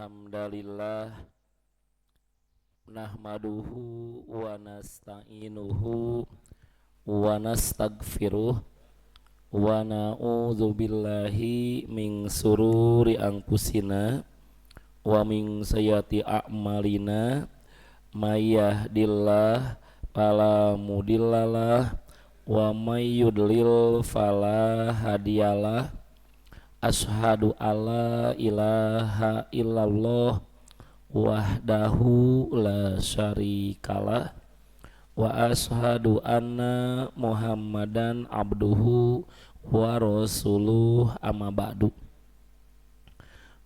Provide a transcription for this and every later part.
Hamdalillah nahmaduhu wa nasta'inuhu wa nastaghfiruh wa na'udzu billahi min sururi anfusina wa min sayyiati a'malina may yahdihillahu fala mudhillalah wa may yudlil fala hadiyalah. Asyhadu alla ilaha illallah wahdahu la syarikalah wa asyhadu anna muhammadan abduhu wa rasuluh amma ba'du.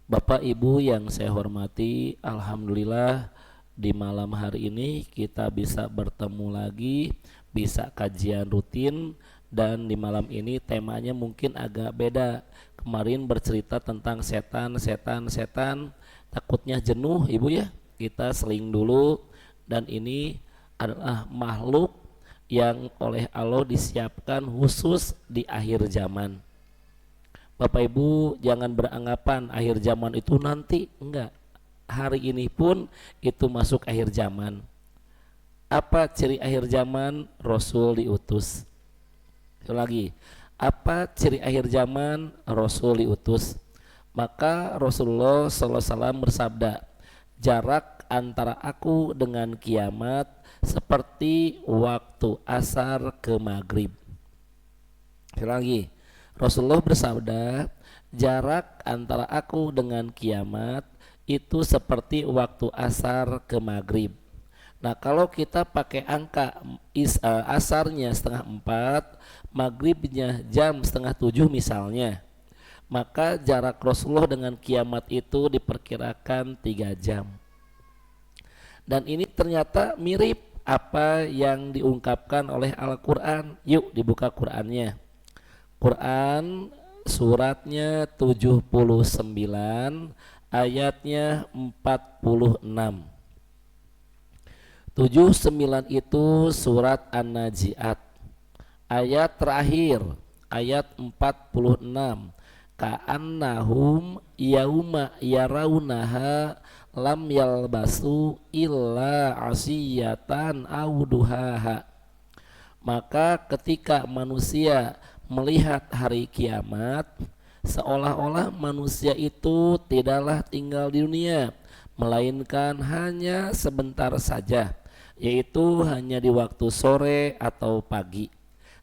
Bapak Ibu yang saya hormati, alhamdulillah di malam hari ini kita bisa bertemu lagi, bisa kajian rutin, dan di malam ini temanya mungkin agak beda. Kemarin bercerita tentang setan, takutnya jenuh Ibu ya, kita seling dulu. Dan ini adalah makhluk yang oleh Allah disiapkan khusus di akhir zaman. Bapak Ibu jangan beranggapan akhir zaman itu nanti, enggak. Hari ini pun itu masuk akhir zaman. Apa ciri akhir zaman? Rasul diutus. Lagi, apa ciri akhir zaman? Rasul diutus. Maka Rasulullah SAW bersabda, jarak antara aku dengan kiamat seperti waktu asar ke maghrib. Lagi, Rasulullah bersabda, jarak antara aku dengan kiamat itu seperti waktu asar ke maghrib. Nah, kalau kita pakai angka asarnya 3:30, maghribnya jam 6:30 misalnya, maka jarak Rasulullah dengan kiamat itu diperkirakan 3 jam. Dan ini ternyata mirip apa yang diungkapkan oleh Al-Quran. Yuk dibuka Qurannya. Quran suratnya 79 ayatnya 46. 79 itu surat An-Najiat, ayat terakhir, ayat 46. Ka'annahum yauma yarawnaha lam yalbasu illa asiyatan aw duhaha. Maka ketika manusia melihat hari kiamat, seolah-olah manusia itu tidaklah tinggal di dunia, melainkan hanya sebentar saja, yaitu hanya di waktu sore atau pagi.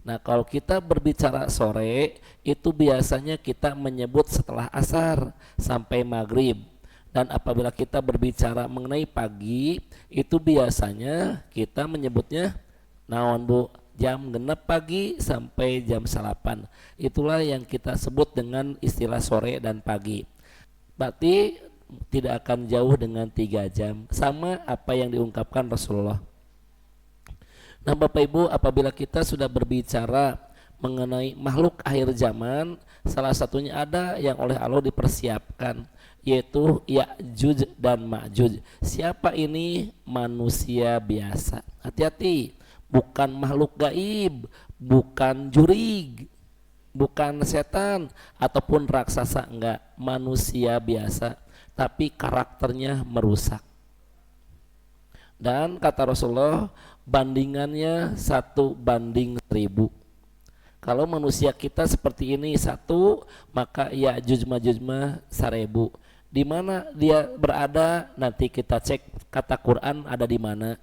Nah, kalau kita berbicara sore, itu biasanya kita menyebut setelah asar sampai maghrib. Dan apabila kita berbicara mengenai pagi, itu biasanya kita menyebutnya naon Bu? Jam genep pagi sampai jam 8. Itulah yang kita sebut dengan istilah sore dan pagi. Berarti tidak akan jauh dengan 3 jam, sama apa yang diungkapkan Rasulullah. Nah Bapak Ibu, apabila kita sudah berbicara mengenai makhluk akhir zaman, salah satunya ada yang oleh Allah dipersiapkan, yaitu Ya'juj dan Ma'juj. Siapa ini? Manusia biasa. Hati-hati, bukan makhluk gaib, bukan jurig, bukan setan ataupun raksasa, enggak, manusia biasa, tapi karakternya merusak. Dan kata Rasulullah, bandingannya 1:1000. Kalau manusia kita seperti ini 1, maka Ya'juj Ma'juj 1000. Di mana dia berada? Nanti kita cek kata Quran ada di mana.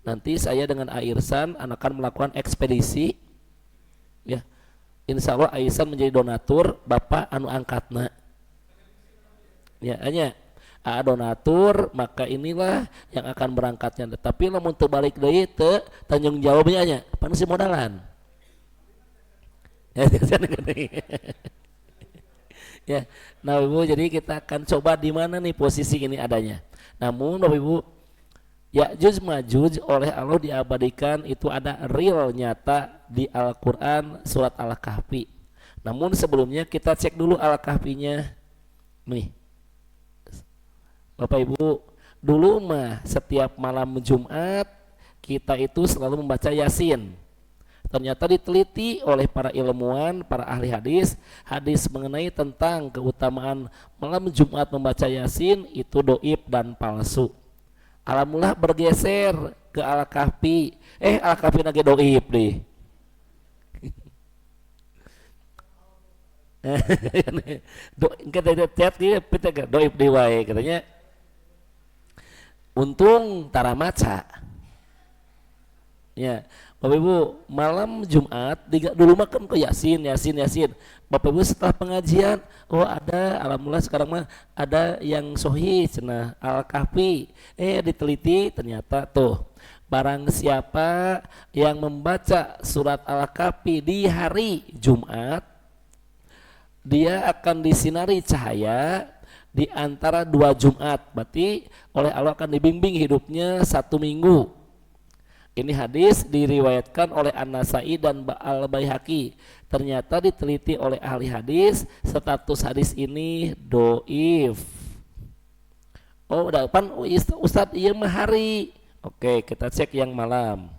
Nanti saya dengan Airsan akan melakukan ekspedisi, ya. Insya Allah Airsan menjadi donatur, Bapak anu angkatna. Ya, hanya donatur, maka inilah yang akan berangkatnya. Tapi lamun teu balik deui teu tanggung jawabnya nya pan si modalan. Ya, nah Ibu, jadi kita akan coba di mana nih posisi ini adanya. Namun Bapak Ibu, Ya'juj Ma'juj oleh Allah diabadikan itu ada real nyata di Al-Quran surat Al-Kahfi. Namun sebelumnya kita cek dulu Al-Kahfinya nih. Bapak Ibu, dulu mah setiap malam Jumat kita itu selalu membaca Yasin. Ternyata diteliti oleh para ilmuwan, para ahli hadis, hadis mengenai tentang keutamaan malam Jumat membaca Yasin itu doib dan palsu. Alhamdulillah bergeser ke Al-Kahfi. Al-Kahfi lagi doib deh. Doib di wae katanya. Untung tara maca. Ya, Bapak Ibu, malam Jumat dulu makan ke Yasin. Bapak Ibu setelah pengajian, ada, alhamdulillah sekarang mah ada yang sahih cenah Al-Kahfi. Diteliti ternyata tuh barang siapa yang membaca surat Al-Kahfi di hari Jumat, dia akan disinari cahaya di antara 2 Jumat. Berarti oleh Allah akan dibimbing hidupnya 1 minggu. Ini hadis diriwayatkan oleh An-Nasai dan Al-Baihaqi. Ternyata diteliti oleh ahli hadis, status hadis ini doif. Depan Ustadz iya mah hari. Oke, kita cek yang malam.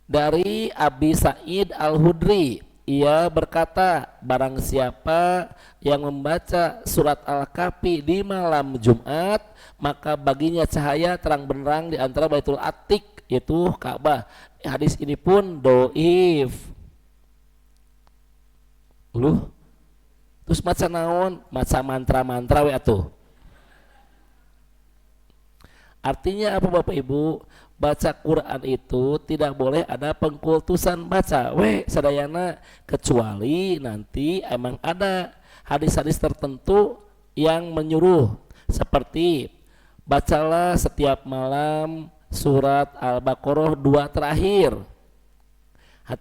Dari Abi Sa'id Al-Hudri, ia berkata, barang siapa yang membaca surat Al-Kahfi di malam Jumat, maka baginya cahaya terang benderang di antara Baitul Atiq, yaitu Ka'bah. Hadis ini pun doif. Terus maca naon? Maca mantra-mantra we atuh. Artinya apa Bapak Ibu? Baca Quran itu tidak boleh ada pengkultusan baca sadayana, kecuali nanti emang ada hadis-hadis tertentu yang menyuruh, seperti bacalah setiap malam surat Al-Baqarah 2 terakhir.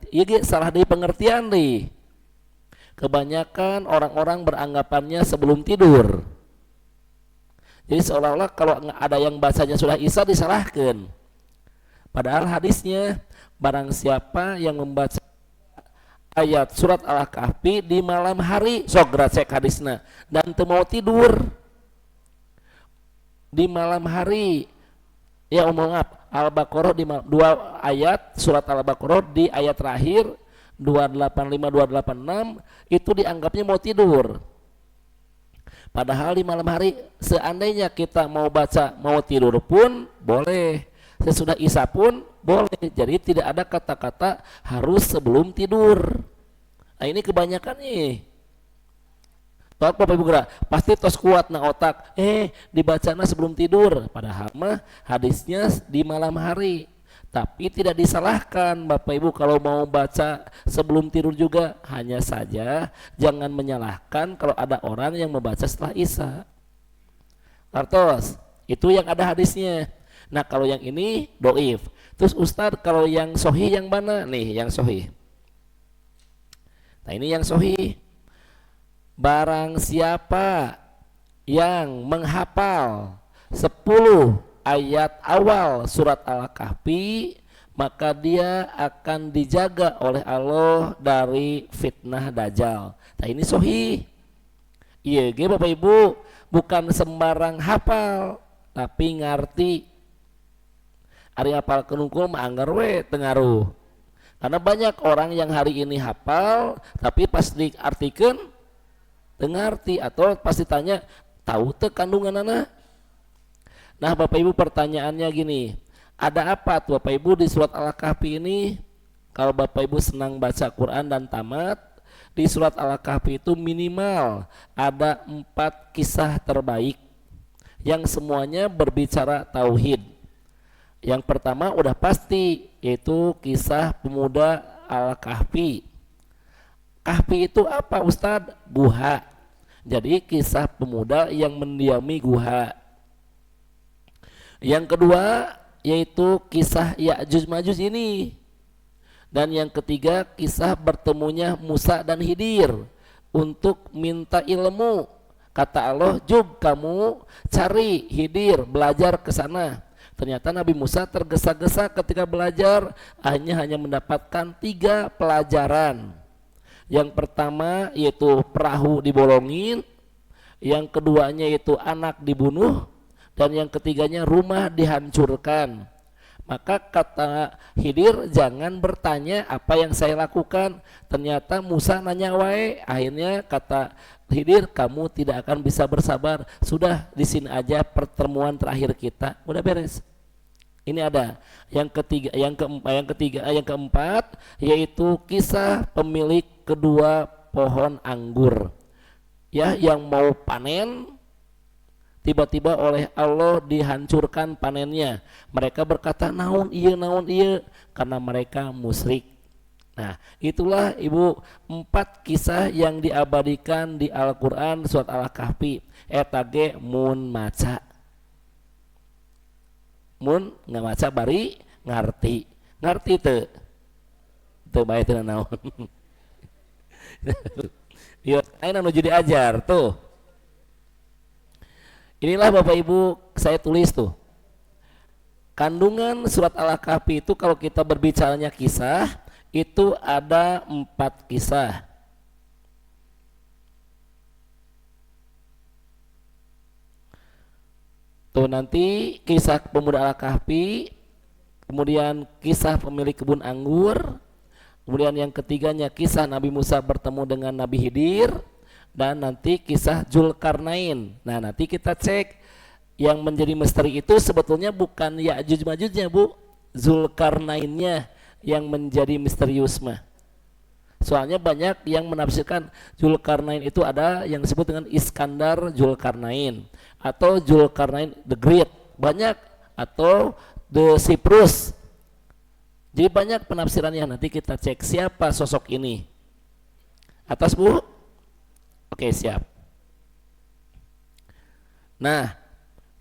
Iya salah di pengertian nih. Kebanyakan orang-orang beranggapannya sebelum tidur. Jadi seolah-olah kalau ada yang bacanya sudah isya disalahkan. Padahal hadisnya, barang siapa yang membaca ayat surat Al-Kahfi di malam hari, sok cek hadisnya, dan teu mau tidur di malam hari, ya maaf, Al-Baqarah di 2 ayat surat Al-Baqarah di ayat terakhir 285 286 itu dianggapnya mau tidur. Padahal di malam hari seandainya kita mau baca mau tidur pun boleh, sesudah isya pun boleh. Jadi tidak ada kata-kata harus sebelum tidur. Nah ini kebanyakan nih. Bapak Ibu gerak, pasti tos kuat na otak. Dibacana sebelum tidur. Padahal mah hadisnya di malam hari. Tapi tidak disalahkan Bapak Ibu kalau mau baca sebelum tidur juga. Hanya saja jangan menyalahkan kalau ada orang yang membaca setelah isya. Artos, itu yang ada hadisnya. Nah kalau yang ini doif. Terus Ustadz kalau yang sohi yang mana? Nih yang sohi. Nah ini yang sohi. Barang siapa yang menghafal 10 ayat awal surat Al-Kahfi, maka dia akan dijaga oleh Allah dari fitnah Dajjal. Nah ini sohi. Iya Bapak Ibu, bukan sembarang hafal, tapi ngerti. Ari hafal kenungkul mah anggar we tengaruh. Karena banyak orang yang hari ini hafal, tapi pas diartikeun ngerti, atau pas ditanya tahu teh kandungan anak. Nah Bapak Ibu pertanyaannya gini, ada apa tuh Bapak Ibu di surat Al-Kahfi ini? Kalau Bapak Ibu senang baca Quran dan tamat, di surat Al-Kahfi itu minimal ada 4 kisah terbaik yang semuanya berbicara tauhid. Yang pertama udah pasti, yaitu kisah pemuda Al-Kahfi. Kahfi itu apa Ustadz? Guha. Jadi kisah pemuda yang mendiami guha. Yang kedua yaitu kisah Ya'juj Ma'juj ini. Dan yang ketiga kisah bertemunya Musa dan Khidir untuk minta ilmu. Kata Allah, "Jub kamu cari Khidir, belajar ke sana." Ternyata Nabi Musa tergesa-gesa ketika belajar, hanya mendapatkan 3 pelajaran. Yang pertama yaitu perahu dibolongin, yang keduanya yaitu anak dibunuh, dan yang ketiganya rumah dihancurkan. Maka kata Khidir, jangan bertanya apa yang saya lakukan. Ternyata Musa nanya wae. Akhirnya kata Khidir, kamu tidak akan bisa bersabar. Sudah, di sini aja pertemuan terakhir kita. Udah beres. Ini ada yang ketiga, yang keempat, yaitu kisah pemilik kedua pohon anggur. Ya, yang mau panen, tiba-tiba oleh Allah dihancurkan panennya. Mereka berkata, naon iya, karena mereka musyrik. Nah, itulah Ibu 4 kisah yang diabadikan di Al-Quran surat Al-Kahfi. Eta ge mun maca, mun nggak maca bari ngerti teu bae teu naon. Yo, ayeuna nuju diajar tuh. Inilah Bapak Ibu saya tulis tuh. Kandungan surat Al-Kahfi itu kalau kita berbicaranya kisah, itu ada 4 kisah. Tuh nanti kisah pemuda Al-Kahfi, kemudian kisah pemilik kebun anggur, kemudian yang ketiganya kisah Nabi Musa bertemu dengan Nabi Khidir, dan nanti kisah Zulkarnain. Nah, nanti kita cek yang menjadi misteri itu sebetulnya bukan Ya'juj Ma'jujnya, Bu. Zulkarnainnya yang menjadi misterius mah. Soalnya banyak yang menafsirkan Zulkarnain itu ada yang disebut dengan Iskandar Zulkarnain atau Zulkarnain the Great, banyak, atau the Cyprus. Jadi banyak penafsirannya. Nanti kita cek siapa sosok ini. Atas, Bu? Oke, siap. Nah,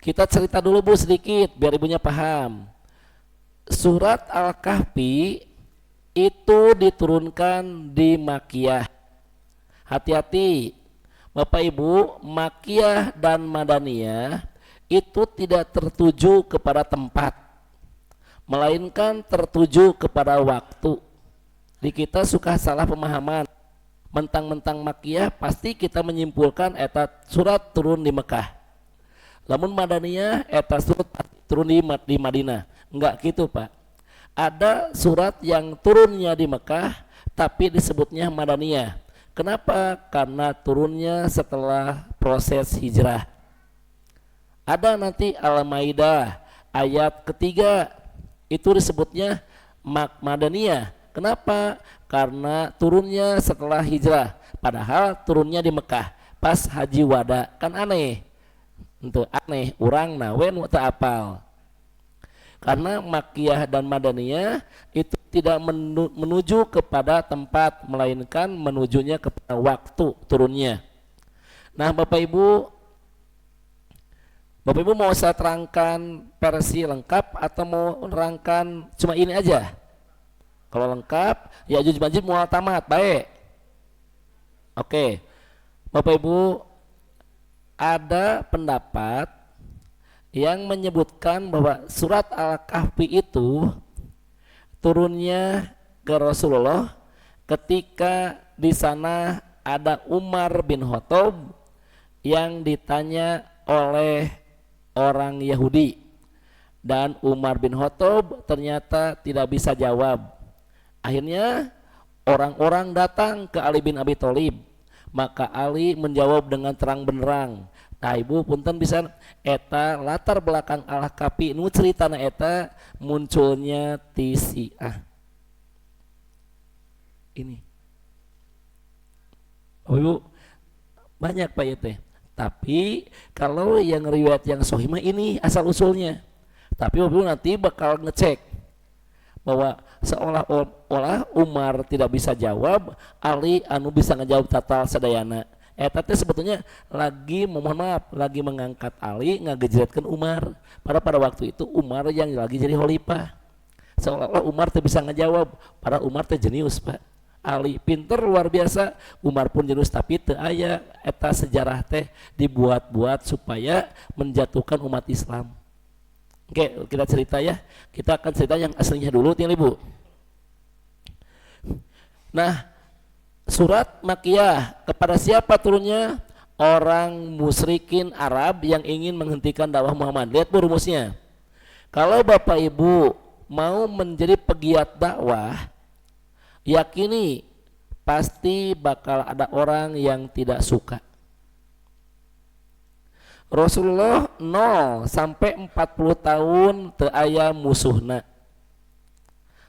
kita cerita dulu, Bu, sedikit biar ibunya paham. Surat Al-Kahfi itu diturunkan di Makkiyah. Hati-hati Bapak Ibu, Makkiyah dan Madaniyah itu tidak tertuju kepada tempat, melainkan tertuju kepada waktu. Di kita suka salah pemahaman. Mentang-mentang Makkiyah pasti kita menyimpulkan eta surat turun di Mekah. Lamun Madaniyah eta surat turun di Madinah. Enggak gitu, Pak. Ada surat yang turunnya di Mekah tapi disebutnya Madaniyah. Kenapa? Karena turunnya setelah proses hijrah. Ada nanti Al-Maidah ayat ketiga itu disebutnya Madaniyah. Kenapa? Karena turunnya setelah hijrah. Padahal turunnya di Mekah pas haji wada. Kan aneh. Untuk aneh, urang nawen teu apal. Karena Makkiyah dan Madaniyah itu tidak menuju kepada tempat, melainkan menujunya kepada waktu turunnya. Nah, Bapak Ibu mau saya terangkan versi lengkap atau mau nerangkan cuma ini aja? Kalau lengkap, Ya'juj Ma'juj mual tamat, baik. Oke, Bapak Ibu, ada pendapat yang menyebutkan bahwa surat Al-Kahfi itu turunnya ke Rasulullah ketika di sana ada Umar bin Khattab yang ditanya oleh orang Yahudi, dan Umar bin Khattab ternyata tidak bisa jawab. Akhirnya orang-orang datang ke Ali bin Abi Thalib, maka Ali menjawab dengan terang benderang. Nah, Ibu punten bisa eta latar belakang Al-Kahfi nu ceritana eta munculnya ti Syiah. Ini. Oh, Ibu banyak Pak ya teh. Tapi kalau yang riwayat yang sahih mah ini asal usulnya. Tapi Ibu nanti bakal ngecek bahwa seolah-olah Umar tidak bisa jawab, Ali anu bisa ngejawab total sadayana. Tapi sebetulnya lagi mohon maaf, lagi mengangkat Ali ngagejretkeun Umar. Pada waktu itu Umar yang lagi jadi khalifah. Seolah-olah Umar teh bisa ngejawab, para Umar teh jenius, Pak. Ali pinter luar biasa, Umar pun jenius, tapi teu aya eta sejarah teh dibuat-buat supaya menjatuhkan umat Islam. Oke, kita cerita ya. Kita akan cerita yang aslinya dulu, tinggal Ibu. Nah, surat Makkiyah kepada siapa turunnya? Orang musyrikin Arab yang ingin menghentikan dakwah Muhammad. Lihat Bu rumusnya. Kalau Bapak Ibu mau menjadi pegiat dakwah, yakini pasti bakal ada orang yang tidak suka. Rasulullah 0 sampai 40 tahun teu aya musuhna.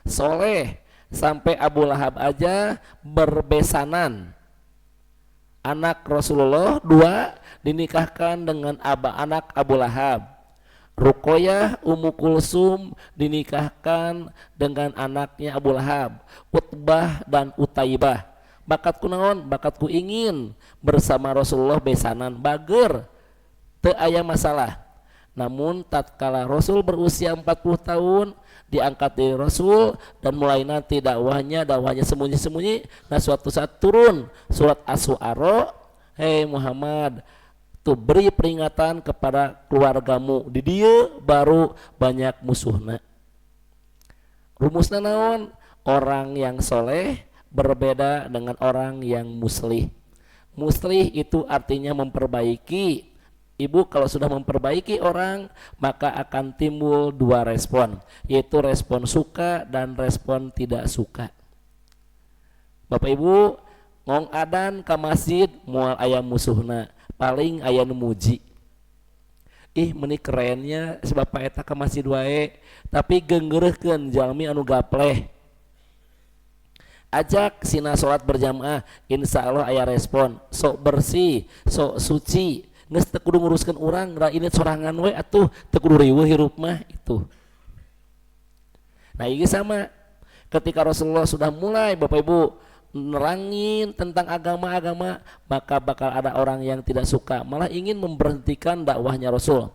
Soleh sampai Abu Lahab aja berbesanan. Anak Rasulullah 2 dinikahkan dengan anak Abu Lahab. Ruqayyah Ummu Kulsum dinikahkan dengan anaknya Abu Lahab. Utbah dan Utaibah. Bakatku naon? Bakatku ingin bersama Rasulullah besanan bager. Teu aya masalah. Namun tatkala Rasul berusia 40 tahun diangkat dari Rasul dan mulai nanti dakwahnya sembunyi-sembunyi. Nah suatu saat turun surat As-Syu'ara, hei Muhammad, tuh beri peringatan kepada keluargamu, di dia baru banyak musuhna. Rumusna naon? Orang yang soleh berbeda dengan orang yang muslih. Muslih itu artinya memperbaiki. Ibu kalau sudah memperbaiki orang, maka akan timbul 2 respon, yaitu respon suka dan respon tidak suka. Bapak Ibu ngong adan ke masjid moal aya musuhna, paling aya nu muji. Ih meni kerennya si bapak eta ke masjid wae, tapi geungeureuhkeun jalmi anu gapleh. Ajak sina salat berjamaah, insyaallah aya respon, sok bersih, sok suci. Nges teu kudu nguruskeun urang, da ini sorangan we atuh, teu kudu riweuh hirup mah itu. Nah ini sama, ketika Rasulullah sudah mulai Bapak Ibu nerangin tentang agama-agama, maka bakal ada orang yang tidak suka, malah ingin memberhentikan dakwahnya Rasul.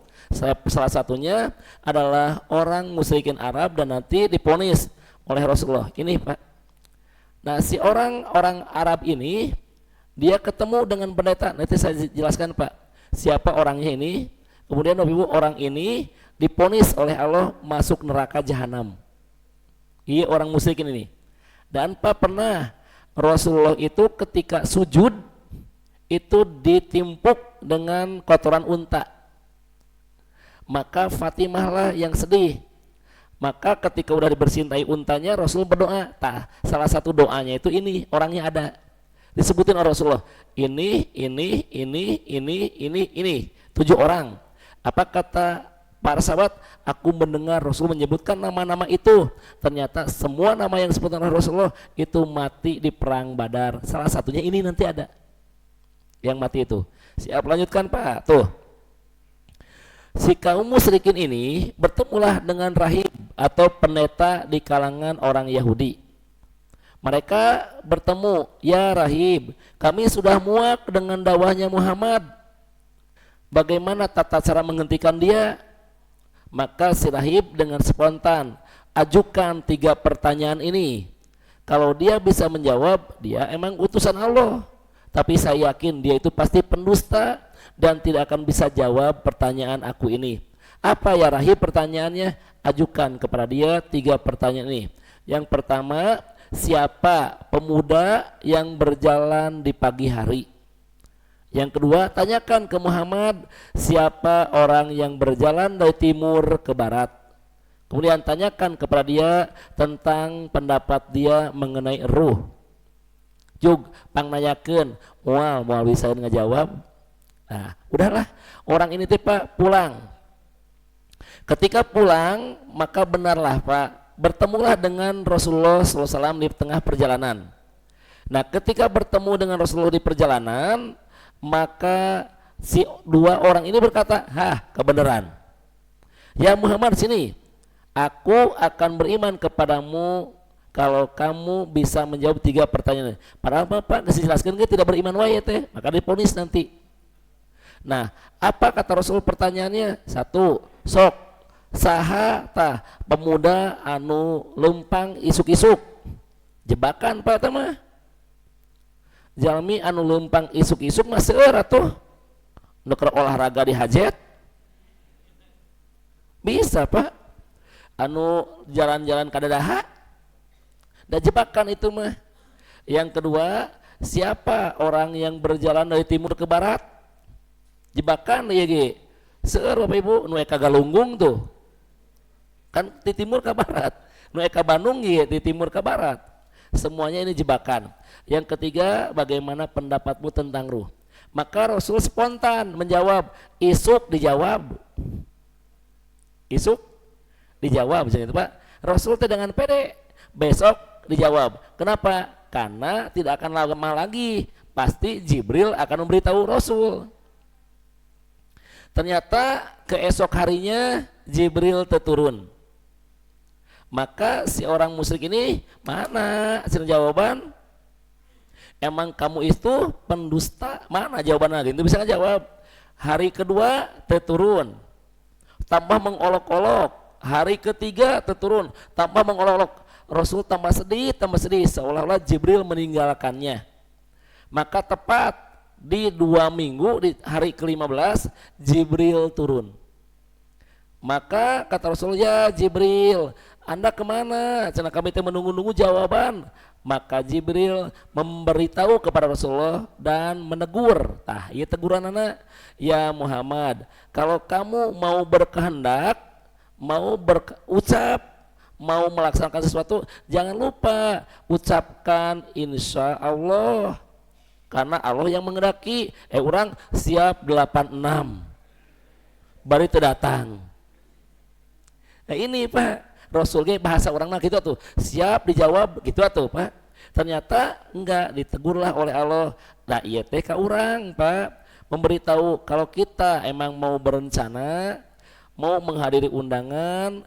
Salah satunya adalah orang musyrikin Arab dan nanti diponis oleh Rasulullah. Ini Pak. Nah si orang Arab ini dia ketemu dengan pendeta. Nanti saya jelaskan Pak. Siapa orangnya ini? Kemudian Bapak Ibu orang ini diponis oleh Allah masuk neraka jahanam. Iya orang musyrikin ini. Dan Pak pernah Rasulullah itu ketika sujud itu ditimpuk dengan kotoran unta. Maka Fatimah lah yang sedih. Maka ketika udah dibersihin tai untanya, Rasul berdoa. Salah satu doanya itu ini orangnya ada. Disebutin oleh Rasulullah, ini 7 orang. Apa kata para sahabat? Aku mendengar Rasul menyebutkan nama-nama itu. Ternyata semua nama yang disebutkan oleh Rasulullah itu mati di perang Badar. Salah satunya ini nanti ada yang mati itu. Siap lanjutkan Pak. Tuh, si kaum musyrikin ini bertemulah dengan rahib atau pendeta di kalangan orang Yahudi. Mereka bertemu, ya rahib, kami sudah muak dengan dakwahnya Muhammad. Bagaimana tata cara menghentikan dia? Maka si rahib dengan spontan ajukan 3 pertanyaan ini. Kalau dia bisa menjawab, dia emang utusan Allah. Tapi saya yakin dia itu pasti pendusta dan tidak akan bisa jawab pertanyaan aku ini. Apa ya rahib pertanyaannya? Ajukan kepada dia 3 pertanyaan ini. Yang pertama, siapa pemuda yang berjalan di pagi hari? Yang kedua, tanyakan ke Muhammad, siapa orang yang berjalan dari timur ke barat? Kemudian tanyakan kepada dia tentang pendapat dia mengenai ruh. Jug pangnayakeun, moal bisa ngejawab. Nah, udahlah, orang ini teh Pak pulang. Ketika pulang, maka benarlah Pak, bertemulah dengan Rasulullah SAW di tengah perjalanan. Nah ketika bertemu dengan Rasulullah di perjalanan, maka si 2 orang ini berkata, kebenaran. Ya Muhammad sini, aku akan beriman kepadamu kalau kamu bisa menjawab 3 pertanyaan. Padahal Bapak dijelaskan tidak beriman wae teh, maka diponis nanti. Nah apa kata Rasul pertanyaannya? 1, sok saha tah pemuda anu lempang isuk-isuk? Jebakan Pak eta mah. Jalmi anu lempang isuk-isuk mah seueur atuh. Nu keur olahraga di hajet. Bisa Pak. Anu jalan-jalan kadadaha. Da jebakan itu mah. Yang kedua, siapa orang yang berjalan dari timur ke barat? Jebakan ieu ge. Seueur Bapak Ibu nu eka galunggung tuh. Kan di timur ke barat. Nu eka Bandung ya di timur ke barat. Semuanya ini jebakan. Yang ketiga, bagaimana pendapatmu tentang ruh? Maka Rasul spontan menjawab, isuk dijawab. Isuk dijawab, misalnya itu Pak. Rasul itu dengan pede, besok dijawab. Kenapa? Karena tidak akan lama lagi, pasti Jibril akan memberitahu Rasul. Ternyata keesok harinya Jibril terturun. Maka si orang musyrik ini, mana hasil jawaban? Emang kamu itu pendusta? Mana jawabannya? Itu bisa jawab. Hari kedua terturun, tambah mengolok-olok. Hari ketiga terturun, tambah mengolok-olok. Rasul tambah sedih, seolah-olah Jibril meninggalkannya. Maka tepat di 2 minggu, di hari ke-15 Jibril turun. Maka kata Rasul, ya Jibril, Anda kemana? Karena kami menunggu-nunggu jawaban. Maka Jibril memberitahu kepada Rasulullah dan menegur. Tah, iya teguran anak. Ya Muhammad, kalau kamu mau berkehendak, mau berucap, mau melaksanakan sesuatu, jangan lupa ucapkan insya Allah. Karena Allah yang menghendaki. Orang siap 86. Baru itu datang. Nah ini Pak, Rasulnya bahasa orang gitu tuh, siap dijawab gitu tuh Pak. Ternyata enggak, ditegurlah oleh Allah. Nah iya teh ka urang Pak, memberitahu kalau kita emang mau berencana, mau menghadiri undangan,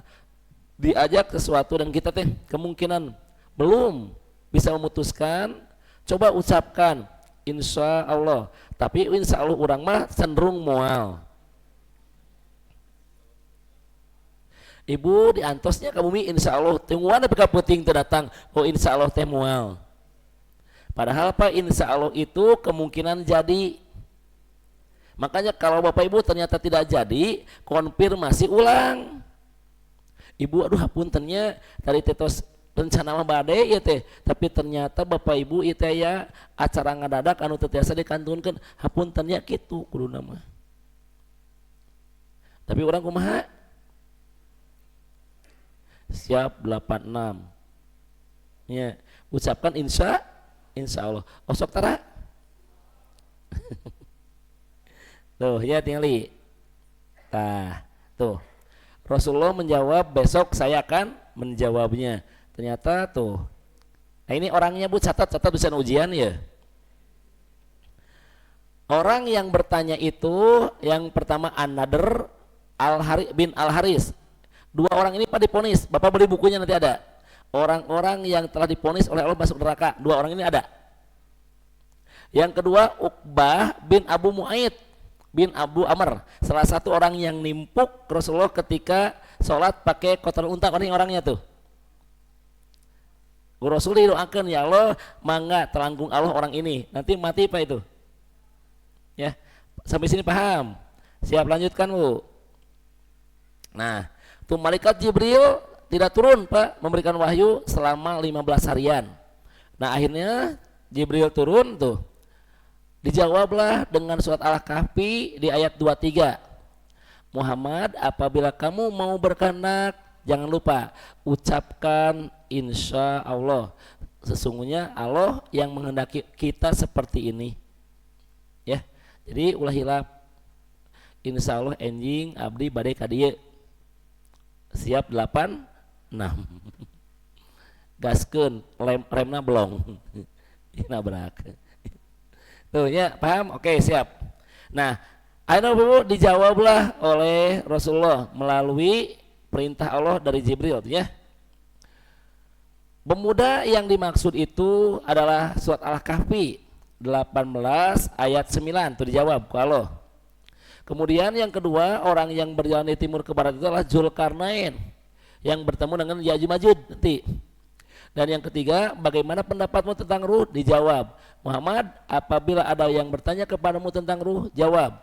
diajak sesuatu dan kita teh kemungkinan belum bisa memutuskan, coba ucapkan insya Allah. Tapi insya Allah urang mah cenderung moal. Ibu diantosnya ke bumi insya Allah tungguan apakah penting terdatang. Oh insya Allah teh mual. Padahal Pak insya Allah itu kemungkinan jadi. Makanya kalau Bapak Ibu ternyata tidak jadi, konfirmasi ulang. Ibu aduh hapuntennya tadi tetos rencana mah bade ya teh, tapi ternyata Bapak Ibu itu ya acara ngadadak anu teu tiasa dikantunkeun, hapuntennya kitu kuduna mah. Tapi orang kumaha? Siap 86 ya, ucapkan insya Allah. Osok tara tuh ya tinggali. Nah tuh Rasulullah menjawab, besok saya akan menjawabnya. Ternyata tuh, nah ini orangnya Bu, catat dosen ujian ya. Orang yang bertanya itu yang pertama An-Nadr bin Al-Haris. 2 orang ini Pak diponis, Bapak beli bukunya nanti ada. Orang-orang yang telah diponis oleh Allah masuk neraka, 2 orang ini ada. Yang kedua Uqbah bin Abu Mu'aid bin Abu Amr, salah satu orang yang nimpuk Rasulullah ketika sholat pakai kotoran unta. Orangnya tuh Rasul didoakan, ya Allah mangga telanggung Allah orang ini, nanti mati Pak itu ya. Sampai sini paham? Siap lanjutkan Bu. Nah tuh malaikat Jibril tidak turun Pak memberikan wahyu selama 15 harian. Nah akhirnya Jibril turun tuh, dijawablah dengan surat Al-Kahfi di ayat 23. Muhammad, apabila kamu mau berkehendak, jangan lupa ucapkan insya Allah. Sesungguhnya Allah yang menghendaki kita seperti ini. Ya, jadi ulah hilap. Insya Allah enjing abdi badai kadieu. Siap 86. Gaskeun remna belum. Nabrak. Tuh ya, paham? Oke, siap. Nah, akhirnya Bu dijawablah oleh Rasulullah melalui perintah Allah dari Jibril ya. Pemuda yang dimaksud itu adalah surat Al-Kahfi 18 ayat 9 itu dijawab kalau. Kemudian yang kedua, orang yang berjalan di timur ke barat itu adalah Zulkarnain yang bertemu dengan Ya'juj Ma'juj nanti. Dan yang ketiga, bagaimana pendapatmu tentang ruh? Dijawab, Muhammad, apabila ada yang bertanya kepadamu tentang ruh, jawab,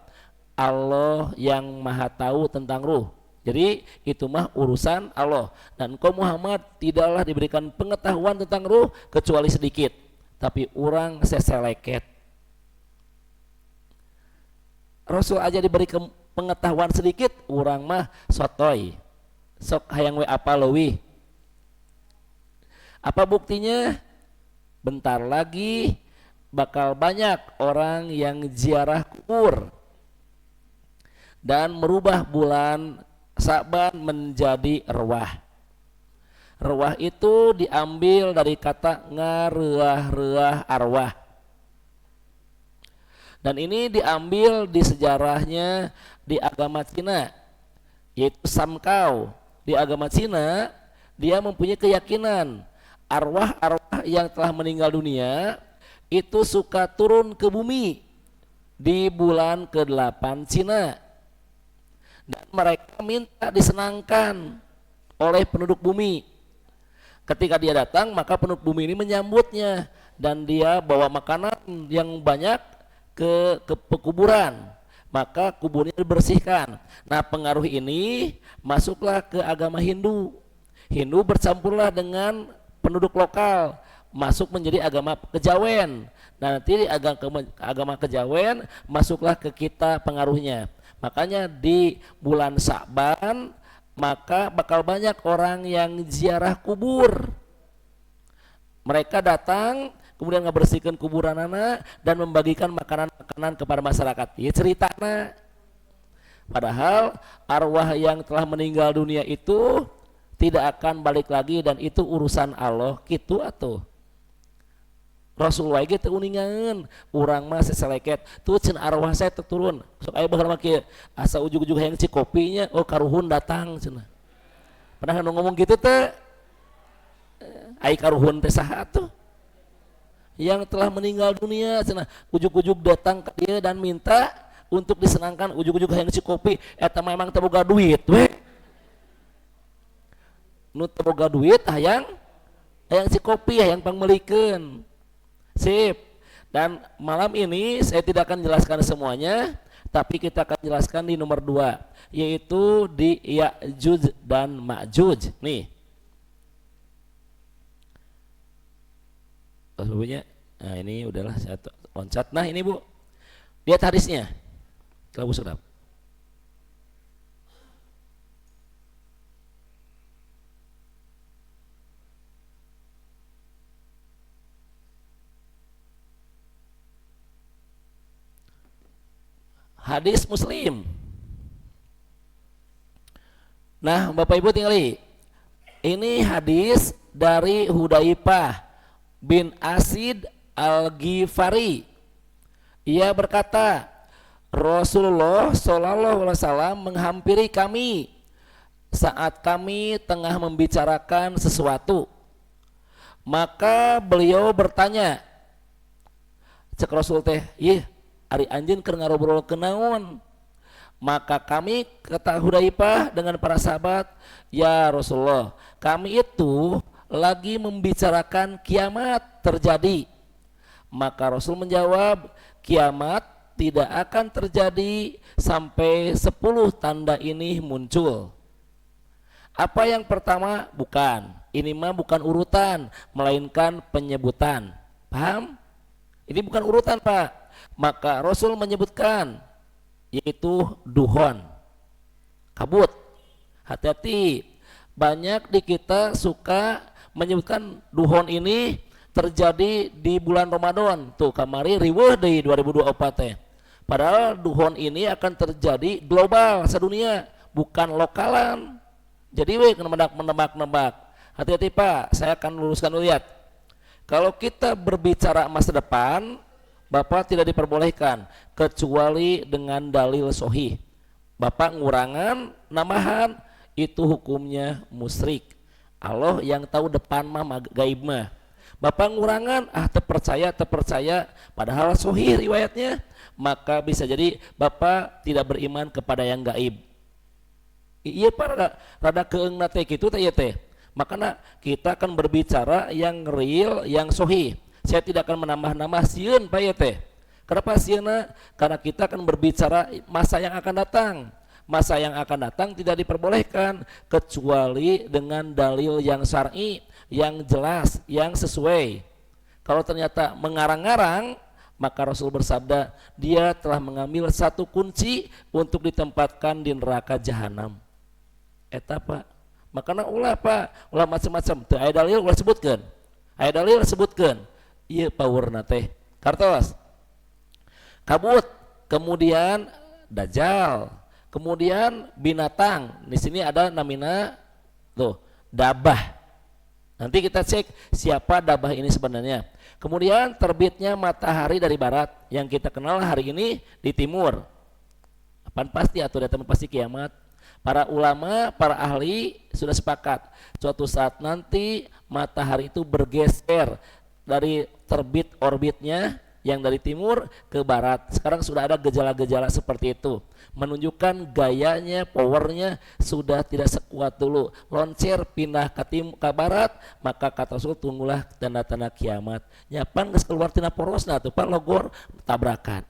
Allah yang maha tahu tentang ruh. Jadi itu mah urusan Allah. Dan kau Muhammad tidaklah diberikan pengetahuan tentang ruh kecuali sedikit. Tapi orang seseleket. Rasul aja diberi pengetahuan sedikit, orang mah sotoy. Sok hayang we apa leuwih. Apa buktinya? Bentar lagi bakal banyak orang yang ziarah kubur dan merubah bulan Sa'ban menjadi rewah. Rewah itu diambil dari kata ngareuah-reuah arwah. Dan ini diambil di sejarahnya di agama Cina, yaitu Samkau. Di agama Cina, dia mempunyai keyakinan arwah-arwah yang telah meninggal dunia itu suka turun ke bumi di bulan ke-8 Cina. Dan mereka minta disenangkan oleh penduduk bumi. Ketika dia datang, maka penduduk bumi ini menyambutnya dan dia bawa makanan yang banyak ke pekuburan. Maka kuburnya dibersihkan. Nah, pengaruh ini masuklah ke agama Hindu. Hindu bercampurlah dengan penduduk lokal, masuk menjadi agama kejawen. Nah, nanti agama kejawen masuklah ke kita pengaruhnya. Makanya di bulan Sa'ban maka bakal banyak orang yang ziarah kubur. Mereka datang kemudian ngebersihkan kuburan anak dan membagikan makanan-makanan kepada masyarakat. Ya ceritana. Padahal arwah yang telah meninggal dunia itu tidak akan balik lagi dan itu urusan Allah gitu atuh. Rasulullah gitu uningan urang mah seseleket tuh cen arwah saya turun sok aya baheula kieu asa ujug-ujug hayang ci kopinya oh karuhun datang cenah pernah ngomong gitu teh ai karuhun teh saha tuh yang telah meninggal dunia cenah ujug-ujug datang ke dia dan minta untuk disenangkan ujug-ujug hayang ci kopi eta memang teu boga duit we nu teu boga duit hayang ci kopi hayang pangmelikeun. Sip. Dan malam ini saya tidak akan jelaskan semuanya, tapi kita akan jelaskan di nomor 2, yaitu di Ya'juj dan Ma'juj. Nih. Sebelumnya, nah ini udahlah saya loncat. Nah ini Bu, lihat hadisnya. Kalau Bu Sedap. Hadis Muslim. Nah, Bapak Ibu tinggali. Ini hadis dari Hudzaifah bin Asid Al-Ghifari. Ia berkata, Rasulullah Shallallahu Alaihi Wasallam menghampiri kami saat kami tengah membicarakan sesuatu. Maka beliau bertanya, cek Rasul teh, "Ih, ari anjeun keur ngarobrol kenaon?" Maka kami kata Hudzaifah dengan para sahabat, "Ya Rasulullah, kami itu lagi membicarakan kiamat terjadi." Maka Rasul menjawab, "Kiamat tidak akan terjadi sampai 10 tanda ini muncul." Apa yang pertama? Bukan. Ini mah bukan urutan, melainkan penyebutan. Paham? Ini bukan urutan, Pak. Maka Rasul menyebutkan yaitu duhon, kabut. Hati-hati, banyak di kita suka menyebutkan duhon ini terjadi di bulan Ramadan. Tuh kamari riweuh deui 2024 teh. Padahal duhon ini akan terjadi global sedunia, bukan lokalan. Jadi we menebak-nebak. Hati-hati Pak, saya akan luruskan dulu lihat. Kalau kita berbicara masa depan, Bapak tidak diperbolehkan kecuali dengan dalil sahih. Bapak ngurangan, nambahan, itu hukumnya musyrik. Allah yang tahu depan mah gaib mah. Bapak ngurangan, terpercaya, padahal sahih riwayatnya, maka bisa jadi Bapak tidak beriman kepada yang gaib. Iya Pak, rada keeng nate kitu teh teh. Makanya kita akan berbicara yang real, yang sahih. Saya tidak akan menambah-nambah sieun Pak ya teh. Kenapa sieuna? Karena kita akan berbicara masa yang akan datang. Masa yang akan datang tidak diperbolehkan kecuali dengan dalil yang syar'i, yang jelas, yang sesuai. Kalau ternyata mengarang-arang, maka Rasul bersabda, dia telah mengambil satu kunci untuk ditempatkan di neraka jahanam. Eta Pak, makanya ulah apa ulah macam-macam teu aya dalil ulah sebutkeun aya dalil sebutkeun ieu powerna teh kartos kabut kemudian dajjal kemudian binatang di sini ada namina tuh dabah nanti kita cek siapa dabah ini sebenarnya kemudian terbitnya matahari dari barat yang kita kenal hari ini di timur apaan pasti atau datang pasti kiamat. Para ulama, para ahli sudah sepakat suatu saat nanti matahari itu bergeser dari terbit orbitnya yang dari timur ke barat. Sekarang sudah ada gejala-gejala seperti itu menunjukkan gayanya, powernya sudah tidak sekuat dulu loncer pindah ke barat maka kata Rasul tunggulah tanda-tanda kiamat nyapan geus keluar tina porosna tuh Pak logor tabrakan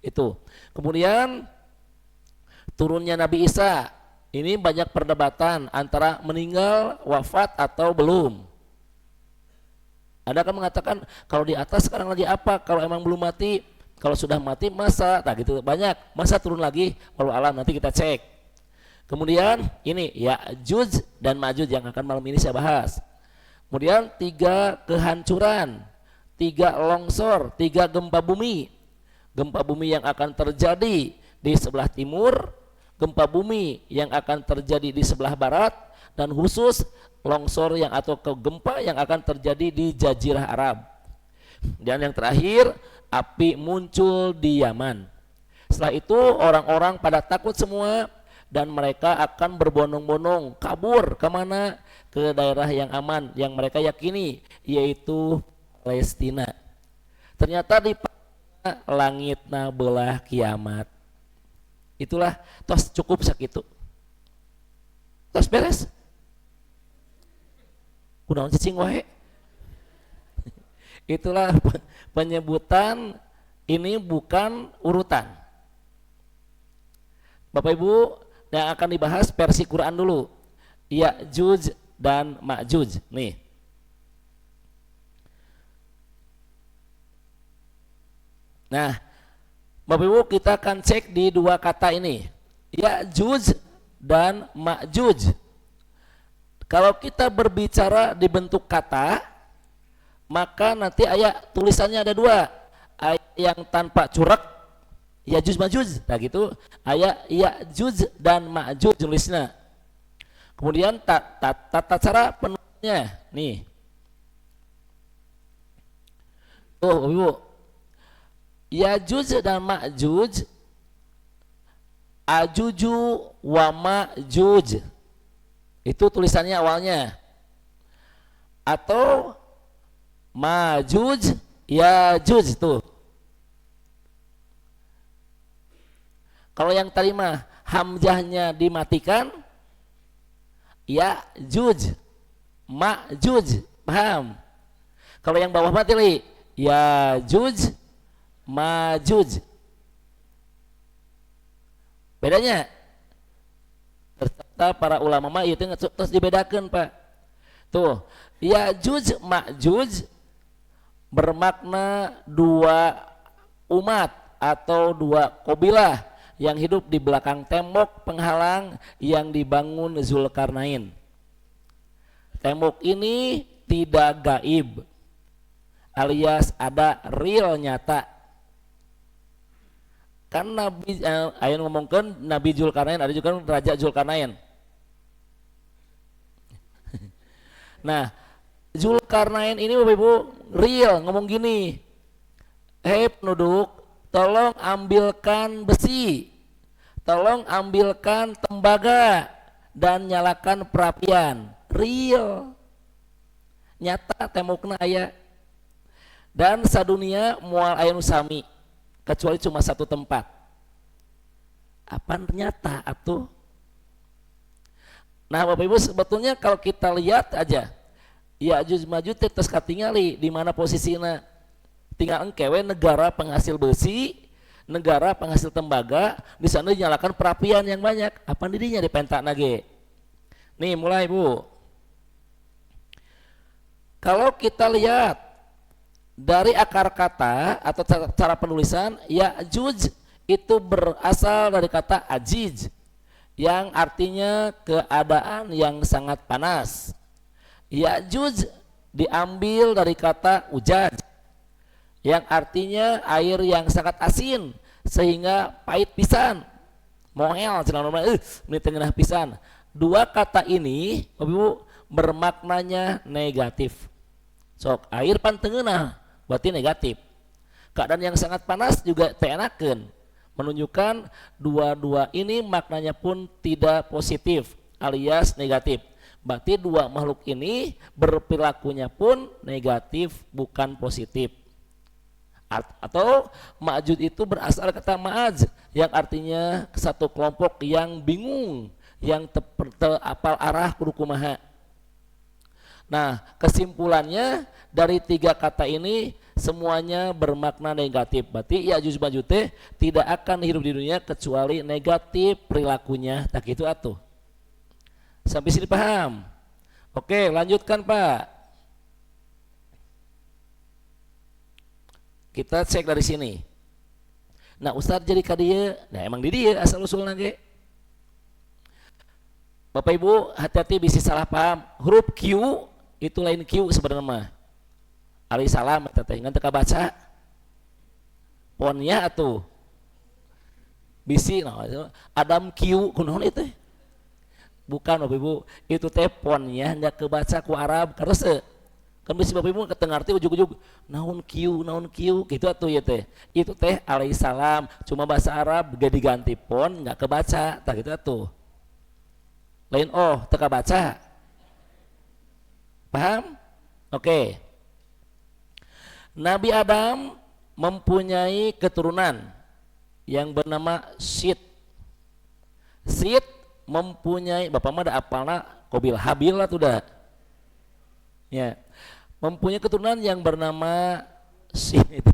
itu. Kemudian turunnya Nabi Isa ini banyak perdebatan antara meninggal, wafat atau belum. Ada kan mengatakan kalau di atas sekarang lagi apa, kalau emang belum mati, kalau sudah mati masa, tak gitu banyak, masa turun lagi, walau alam nanti kita cek. Kemudian ini Ya'juj dan Ma'juj yang akan malam ini saya bahas. Kemudian 3 kehancuran, 3 longsor, 3 gempa bumi yang akan terjadi di sebelah timur, gempa bumi yang akan terjadi di sebelah barat, dan khusus longsor yang atau gempa yang akan terjadi di Jazirah Arab. Dan yang terakhir api muncul di Yaman. Setelah itu orang-orang pada takut semua dan mereka akan berbondong-bondong kabur kemana? Ke daerah yang aman yang mereka yakini yaitu Palestina. Ternyata di langitna belah kiamat. Itulah tos cukup sakitu. Tos beres. Kunaon cicing wae. Itulah penyebutan ini bukan urutan. Bapak Ibu yang akan dibahas versi Quran dulu. Ya'juj dan Ma'juj. Nih. Nah, Bapak Ibu kita akan cek di 2 kata ini Ya'juj dan Ma'juj. Kalau kita berbicara di bentuk kata maka nanti ayat tulisannya ada 2 ayat yang tanpa curak Ya'juj Ma'juj nah gitu ayat Ya'juj dan Ma'juj tulisnya. Kemudian tata cara penulisnya nih tuh Bapak Ibu Ya'juj dan Ma'juj Ajuju wa Ma'juj itu tulisannya awalnya atau Ma'juj Ya'juj itu. Kalau yang tadi mah hamzahnya dimatikan Ya'juj Ma'juj paham. Kalau yang bawah mati Ya'juj Ma'juj bedanya ternyata para ulama mah itu terus dibedakan Pak tuh Ya'juj Ma'juj bermakna 2 umat atau 2 kabilah yang hidup di belakang tembok penghalang yang dibangun Zulkarnain. Tembok ini tidak gaib alias ada real nyata. Kan Nabi ayo ngomongkan Nabi Zulkarnain ada juga Raja Zulkarnain. Nah, Zulkarnain ini Bapak Ibu real ngomong gini. Hei penduduk, tolong ambilkan besi. Tolong ambilkan tembaga dan nyalakan perapian. Real. Nyata tembokna aya. Dan sadunia moal aya nu sami. Kecuali cuma 1 tempat. Apa ternyata atuh? Nah Bapak Ibu sebetulnya kalau kita lihat aja Ya'juj Ma'juj terus katingali di mana posisinya tinggal engkewe negara penghasil besi, negara penghasil tembaga, di sana dinyalakan perapian yang banyak. Apa dirinya di pentak nage? Nih mulai Bu. Kalau kita lihat dari akar kata atau cara penulisan Ya'juj itu berasal dari kata ajij yang artinya keadaan yang sangat panas. Ya'juj diambil dari kata ujaj yang artinya air yang sangat asin sehingga pahit pisan. Moel cenah normal ini tengah pisan. Dua kata ini Ibu bermaknanya negatif. Sok air pan tengeunah berarti negatif. Keadaan yang sangat panas juga teu enakeun. Menunjukkan dua-dua ini maknanya pun tidak positif alias negatif. Berarti dua makhluk ini berperilakunya pun negatif bukan positif. Atau ma'jud itu berasal kata ma'aj yang artinya satu kelompok yang bingung, yang apal arah kudu kumaha. Nah, kesimpulannya dari tiga kata ini semuanya bermakna negatif. Berarti Ya'juj Ma'juj tidak akan hidup di dunia kecuali negatif perilakunya. Tak gitu atuh. Sampai sini paham? Oke, lanjutkan Pak. Kita cek dari sini. Nah, Ustaz jadi kadieu, nah emang di dia asal usulna ge. Bapak Ibu hati-hati bisa salah paham. Huruf Q itu lain Q sebenarnya mah. Alaihi salam eta teh ngan teu kabaca. Ponnya atuh. Bisi nah, Adam Q kunaon itu? Bukan Bapak Ibu, itu teh ponnya enggak kebaca ku Arab karena kan bisi Bapak Ibu ketengarti ujug-ujug naon Q gitu atuh ya teh. Itu teh alaihi salam, cuma bahasa Arab gak diganti pon enggak kebaca, tak gitu atuh. Lain teu kabaca. Paham? Oke. Nabi Adam mempunyai keturunan yang bernama Syit. Syit mempunyai bapak mah ada apalna Qabil Habil lah tuh dah. Ya. Mempunyai keturunan yang bernama Syit.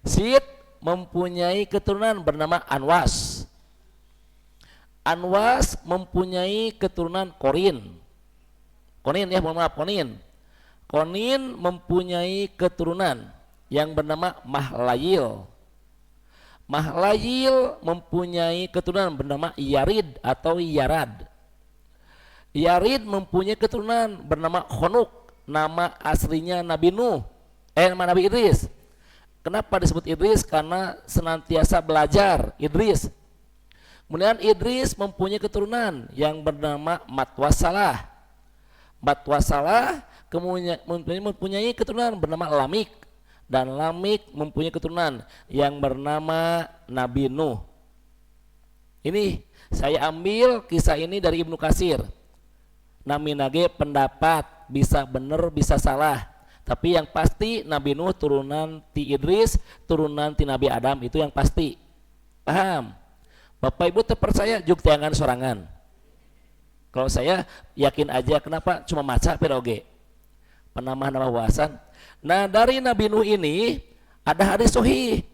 Syit mempunyai keturunan bernama Anwas. Anwas mempunyai keturunan Korin. Konin ya, mohon maaf Konin. Konin mempunyai keturunan yang bernama Mahlayil. Mahlayil mempunyai keturunan bernama Yarid atau Yarad. Yarid mempunyai keturunan bernama Khonuk, nama aslinya Nabi Nuh, nama Nabi Idris. Kenapa disebut Idris? Karena senantiasa belajar Idris. Kemudian Idris mempunyai keturunan yang bernama Matwasalah. Matwasalah kemudian mempunyai keturunan bernama Lamik, dan Lamik mempunyai keturunan yang bernama Nabi Nuh. Ini saya ambil kisah ini dari Ibnu Katsir. Naminage pendapat bisa benar bisa salah, tapi yang pasti Nabi Nuh turunan ti Idris, turunan ti Nabi Adam, itu yang pasti. Paham? Bapak Ibu terpercaya juk tiangan sorangan. Kalau saya yakin aja, kenapa cuma maca peroge penambah-nambah wawasan. Nah, dari Nabi Nuh ini ada hadis sahih.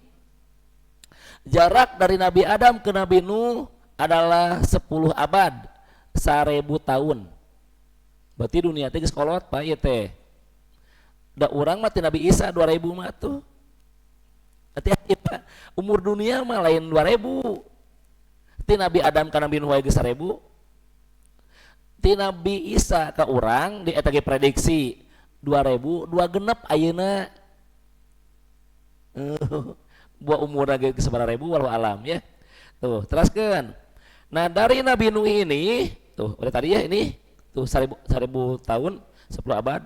Jarak dari Nabi Adam ke Nabi Nuh adalah 10 abad, 1000 tahun. Berarti dunia teh geus kolot Pak ieu teh. Da urang mah ti Nabi Isa 2000 mah tuh. Hati-hati Pak. Umur dunia mah lain 2000. Ti Nabi Adam ka Nabi Nuh wae geus 1000. Ti Nabi Isa ka urang di eta ge prediksi 2000 genep ayeuna buah umur lagi seberapa ribu walau alam ya. Tuh, teruskan. Nah, dari Nabi Nuh ini, tuh, udah tadi ya ini, tuh 1000 tahun, 10 abad.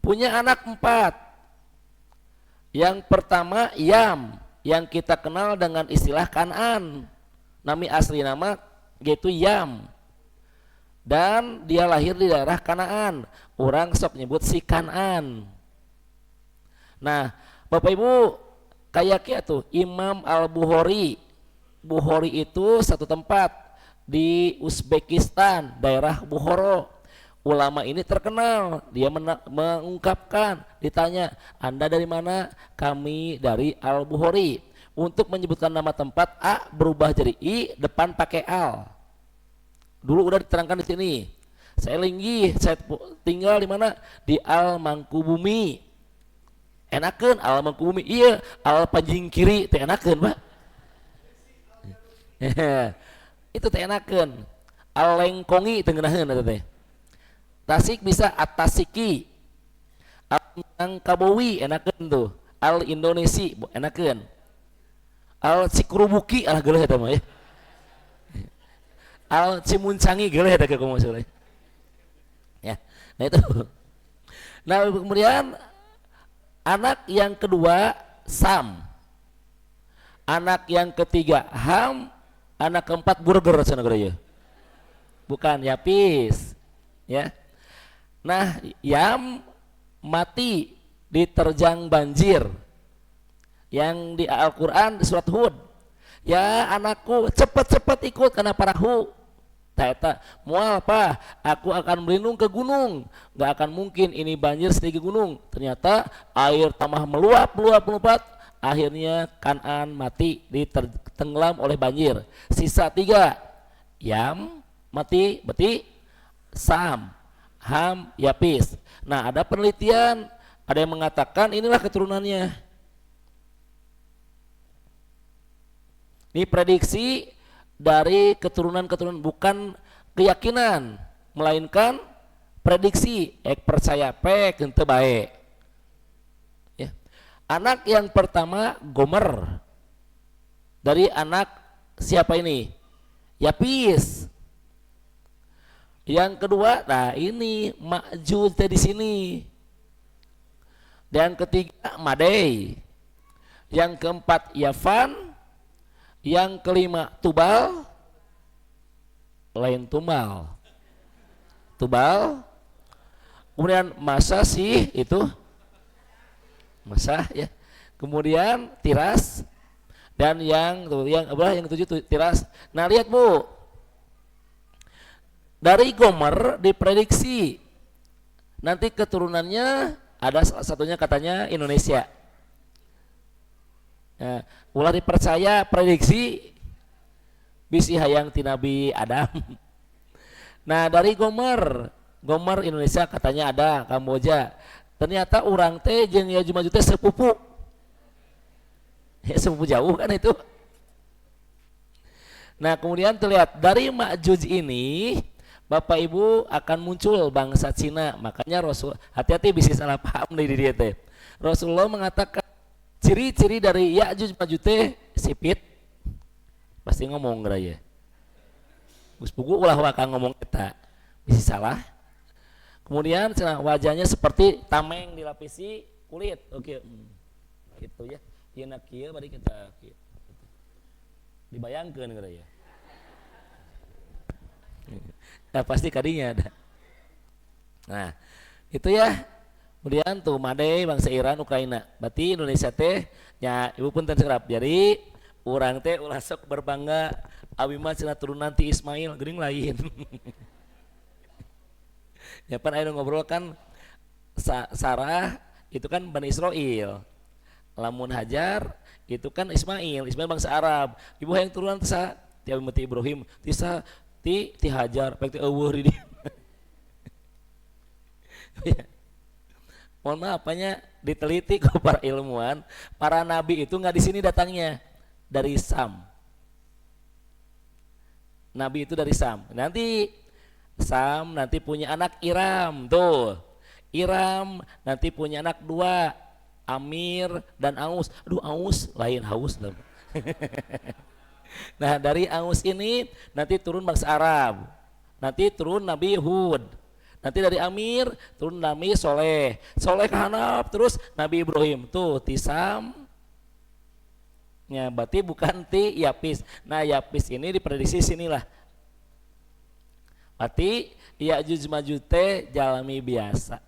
Punya anak 4. Yang pertama Yam, yang kita kenal dengan istilah Kan'an. Nama asli nama yaitu Yam. Dan dia lahir di daerah Kanaan. Orang sok nyebut si Kan'an. Nah, Bapak Ibu kayak tuh Imam Al-Bukhari. Bukhari itu satu tempat di Uzbekistan, daerah Bukhara. Ulama ini terkenal, dia mengungkapkan, ditanya, "Anda dari mana?" "Kami dari Al-Bukhari." Untuk menyebutkan nama tempat A berubah jadi I, depan pakai al. Dulu udah diterangkan di sini. Saya tinggal di mana? Di Al-Mangkubumi. Enakeun Al-Mangkubumi. Iya, Al-Panjing kiri teh enakeun, Pak. itu teh enakeun. Al-lengkongi teu ngeunaheun eta teh. Tasik bisa at-tasiki. Al-Minangkabawi enakeun tuh. Al-Indonesi enakeun. Al-Cikrubuki alah geuleuh eta mah ya. Al-Cimuncangi geuleuh eta kumaha maksudna. Ya. Nah itu. Nah kemudian anak yang kedua Sam. Anak yang ketiga Ham. Anak keempat Burger cenah ya. Bukan Yapis. Ya. Nah, Yam mati diterjang banjir. Yang di Al-Qur'an di surat Hud. Ya anakku cepat-cepat ikut karena perahu. Eta moal apa? Aku akan berlindung ke gunung. Gak akan mungkin ini banjir sedikit gunung. Ternyata air tambah meluap. Akhirnya Kan'an mati ditenggelam oleh banjir. Sisa 3. Yam mati berarti Sam, Ham, Yapis. Nah ada penelitian, ada yang mengatakan inilah keturunannya. Ini prediksi dari keturunan-keturunan, bukan keyakinan, melainkan prediksi. Percaya pek henteu bae. Ya. Anak yang pertama Gomer. Dari anak siapa ini? Yapis. Yang kedua, nah ini Ma'juj di sini. Dan ketiga Madai. Yang keempat Yavan. Yang kelima Tubal. Lain Tumal. Tubal. Kemudian Masa sih itu. Masa ya. Kemudian Tiras. Dan yang ketujuh Tiras. Nah lihat Bu. Dari Gomer diprediksi nanti keturunannya ada salah satunya katanya Indonesia. Nah, ulah dipercaya prediksi bisi hayang ti Nabi Adam. Nah dari Gomer Indonesia katanya ada Kamboja. Ternyata orang teh jeung Yajuj Majuj teh sepupu. Ya, sepupu jauh kan itu. Nah kemudian terlihat dari Ma'juj ini Bapak Ibu akan muncul bangsa Cina. Makanya Rasul hati-hati bisa salah paham dari dia teh. Rasulullah mengatakan ciri-ciri dari Ya'juj Ma'juj teh sipit. Pasti ngomong geraya. Gus Pugu ulah wakang ngomong eta. Bisa salah. Kemudian wajahnya seperti tameng dilapisi kulit. Oke. Gitu ya. Ieu na kieu bari kita kieu. Dibayangkeun geraya. Nah pasti kadinya ada. Nah itu ya. Kemudian tuh Madai bangsa Iran Ukraina. Berarti Indonesia teh nya ibu pun terserap. Jadi orang teh ulah sok berbangga abi mah cenah turunan ti Ismail geuning lain. Ya pan aya ngobrol kan Sarah itu kan Bani Israil. Lamun Hajar itu kan Ismail bangsa Arab. Ibu hayang turunan tesa ti abi mati Ibrahim tisa ti Hajar pek teh eueuh di dieu. Ya. Mohon maaf apanya diteliti ke para ilmuwan, para nabi itu nggak di sini datangnya dari Sam. Nabi itu dari Sam. Nanti Sam nanti punya anak Iram tuh. Iram nanti punya anak 2, Amir dan Aus. Aduh Aus lain Haus. Nah dari Aus ini nanti turun bangsa Arab. Nanti turun Nabi Hud. Nanti dari Amir turun Nabi Soleh ke Hanaf, terus Nabi Ibrahim. Tuh Tisam. Ya berarti bukan ti Yapis. Nah Yapis ini diprediksi sinilah. Berarti Ya'juj Ma'juj teh jalmi biasa.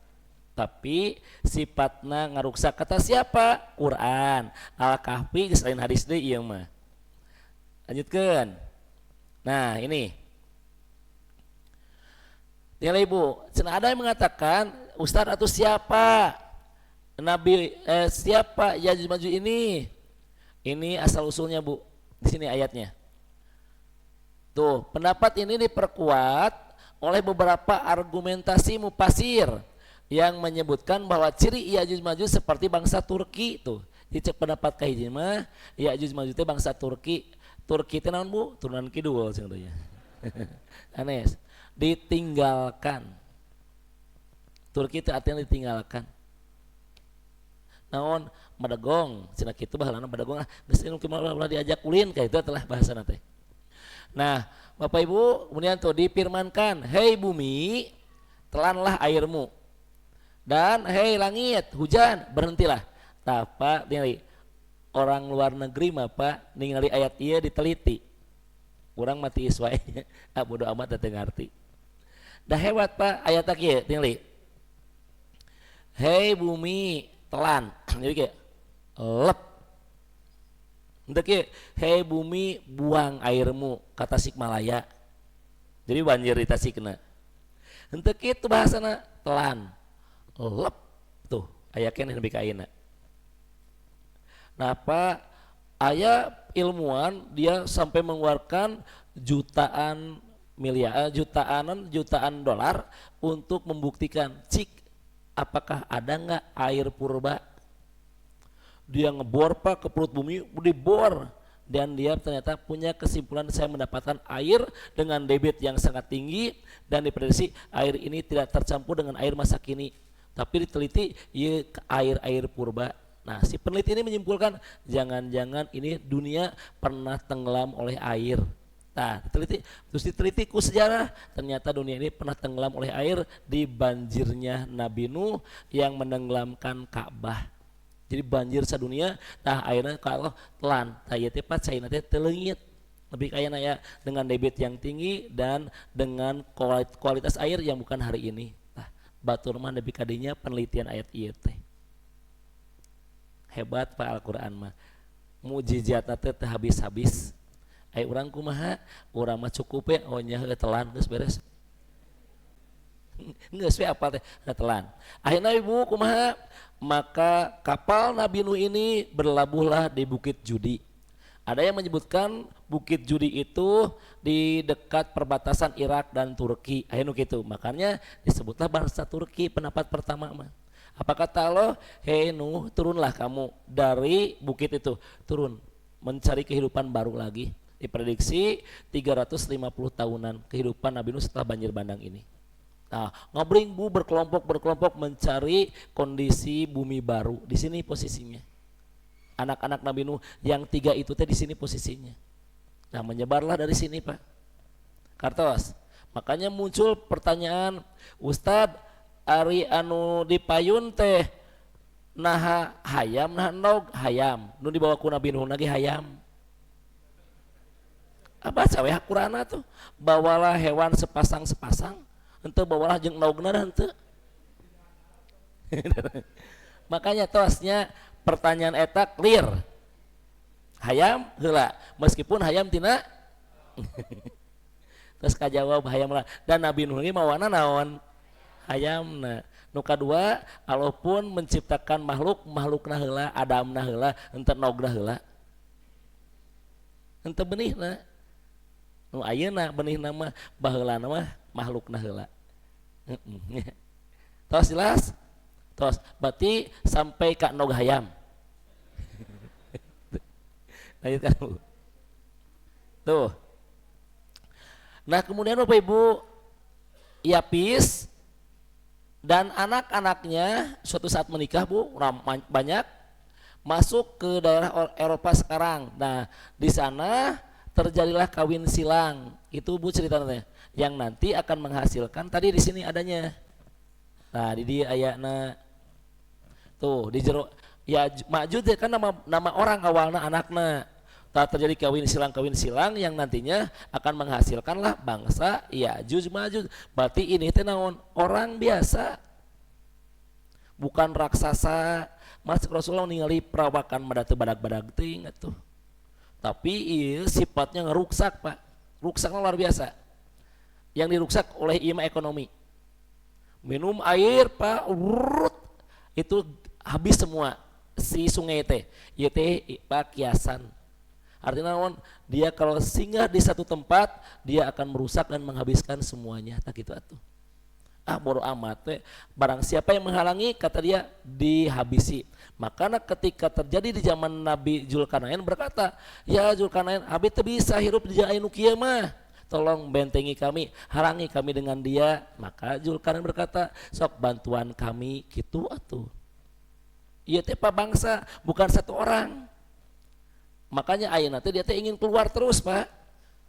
Tapi sifatna ngaruksak kata siapa? Quran. Al-Kahfi selain hadis deui ieu mah. Lanjutkan. Nah ini nilai Ibu, ada yang mengatakan Ustadz atau siapa Nabi siapa Ya'juj Ma'juj ini? Ini asal usulnya Bu, di sini ayatnya. Tuh pendapat ini diperkuat oleh beberapa argumentasi mufasir yang menyebutkan bahwa ciri Ya'juj Ma'juj seperti bangsa Turki tuh. Di pendapat kahiji mah Ya'juj Ma'juj itu bangsa Turki. Turki teh naon Bu? Turunan kidul cenah teh nya. Anes, ditinggalkan. Turki teh artinya ditinggalkan. Naon madagong cenah kitu baheulana madagong geus nu kumaha diajak ulin kayak itu adalah bahasana teh. Nah, Bapak Ibu, kemudian tuh difirmankan, "Hei bumi, telanlah airmu." Dan hei langit, hujan, berhentilah. Tapa ningali orang luar negeri mah Pak ningali ayat ieu diteliti. Urang mati iswae. Bodo amat teu ngarti. Dah hebat Pak ayat kieu ningali. Hei bumi, telan. Jadi kayak lep. Untuk hei bumi buang airmu kata Tasikmalaya. Jadi banjir di Tasikna. Untuk itu bahasana telan. Lep tuh ayatnya lebih kaina. Nah Pak aya ilmuwan dia sampai mengeluarkan jutaan dolar untuk membuktikan cik apakah ada nggak air purba. Dia ngebor Pak ke perut bumi, dibor dan dia ternyata punya kesimpulan saya mendapatkan air dengan debit yang sangat tinggi dan diprediksi air ini tidak tercampur dengan air masa kini, tapi diteliti ya air purba. Nah si peneliti ini menyimpulkan jangan-jangan ini dunia pernah tenggelam oleh air. Nah diteliti ku sejarah ternyata dunia ini pernah tenggelam oleh air di banjirnya Nabi Nuh yang menenggelamkan Ka'bah. Jadi banjir sadunia, nah airnya kalau telan, taya tepat cairna teh teleungit, lebih kaya naya dengan debit yang tinggi dan dengan kualitas air yang bukan hari ini. Nah, batur mah lebih kadinya penelitian ayat ieu teh. Hebat Pak Al-Qur'an mah. Mujizatna teh teu habis-habis. Ai urang kumaha? Urang mah cukup we nya telan geus beres. Geus we apal teh telan. Akhirna Ibu kumaha? Maka kapal Nabi Nuh ini berlabuhlah di Bukit Judi. Ada yang menyebutkan Bukit Judi itu di dekat perbatasan Irak dan Turki. Akhirnya gitu. Makanya disebutlah bangsa Turki pendapat pertama mah. Apa kata Allah? Hei Nuh, turunlah kamu dari bukit itu. Turun mencari kehidupan baru lagi. Diprediksi 350 tahunan kehidupan Nabi Nuh setelah banjir bandang ini. Nah, ngobring Bu berkelompok mencari kondisi bumi baru. Di sini posisinya. Anak-anak Nabi Nuh yang 3 itu teh di sini posisinya. Nah, menyebarlah dari sini, Pak. Kartos. Makanya muncul pertanyaan, Ustad ari anu dipayun teh naha hayam naha nog hayam. Nu dibawa ku Nabi Nuh lagi hayam. Apa caweh Qur'ana tuh? Bawalah hewan sepasang-sepasang. Henteu bawalah jeung naugna henteu. Makanya tosnya pertanyaan eta clear. Hayam heula, meskipun hayam tina terus kajawab hayam lah. Dan Nabi Nuh ge mawana naon? Hayamna. Nu kadua, Allah pun menciptakan makhlukna heula, Adamna heula, henteu naugna heula. Henteu benihna. Nu ayeuna benihna mah baheulana mah makhlukna heula. Tos jelas? Tos berarti sampai ka nog hayam. Lanjutkan Bu. Tuh. Nah kemudian Bapak Ibu, Yapis dan anak-anaknya suatu saat menikah Bu, banyak masuk ke daerah Eropa sekarang. Nah di sana terjadilah kawin silang. Itu Bu ceritanya yang nanti akan menghasilkan tadi di sini adanya. Nah di dia ayatna tuh di jero ya Ma'juj kan nama orang awalnya anakna. Tak terjadi kawin silang yang nantinya akan menghasilkanlah bangsa Ya'juj Ma'juj. Berarti ini teh naon? Orang biasa. Bukan raksasa. Mas Rasulullah ningali perawakan madatu badag-badag teuing atuh. Tapi ieu sifatnya ngeruksak, Pak. Ruksaknya luar biasa. Yang diruksak oleh ima ekonomi. Minum air Pak, itu habis semua si sungai teh. Ieu teh Pak kiasan. Artinya dia kalau singgah di satu tempat dia akan merusak dan menghabiskan semuanya. Tak gitu atuh. Ah bodo amat teh, barang siapa yang menghalangi kata dia dihabisi. Makanya ketika terjadi di zaman Nabi Zulkarnain berkata, ya Zulkarnain, abi teu bisa hirup di jalan kieu mah, tolong bentengi kami, halangi kami dengan dia. Maka Zulkarnain berkata, sok bantuan kami gitu atuh. Ieu teh bangsa, bukan satu orang. Makanya ayeuna teh dia teh ingin keluar terus, Pak.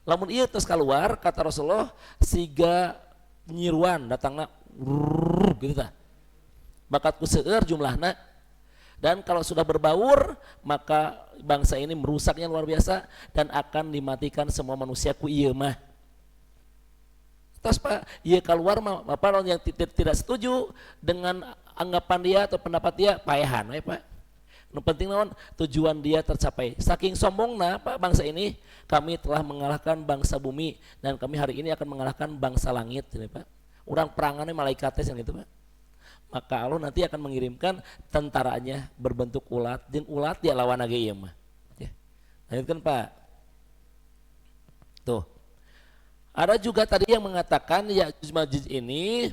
Lamun ieu terus keluar, kata Rasulullah, siga nyiruan datangna gitu tah. Bakat ku seueur jumlahna, dan kalau sudah berbaur maka bangsa ini merusaknya luar biasa dan akan dimatikan semua manusia ku ieu mah. Terus Pak, ieu keluar mah apa yang tidak setuju dengan anggapan dia atau pendapat dia paehan we Pak. Nu penting naon tujuan dia tercapai. Saking sombongna Pak bangsa ini, kami telah mengalahkan bangsa bumi dan kami hari ini akan mengalahkan bangsa langit ini Pak. Urang perangannya malaikatnya yang gitu Pak. Maka Allah nanti akan mengirimkan tentaranya berbentuk ulat, dan ulat dia lawan lagi ieu mah. Ya. Lanjutkan Pak. Tuh. Ada juga tadi yang mengatakan Ya'juj Ma'juj ini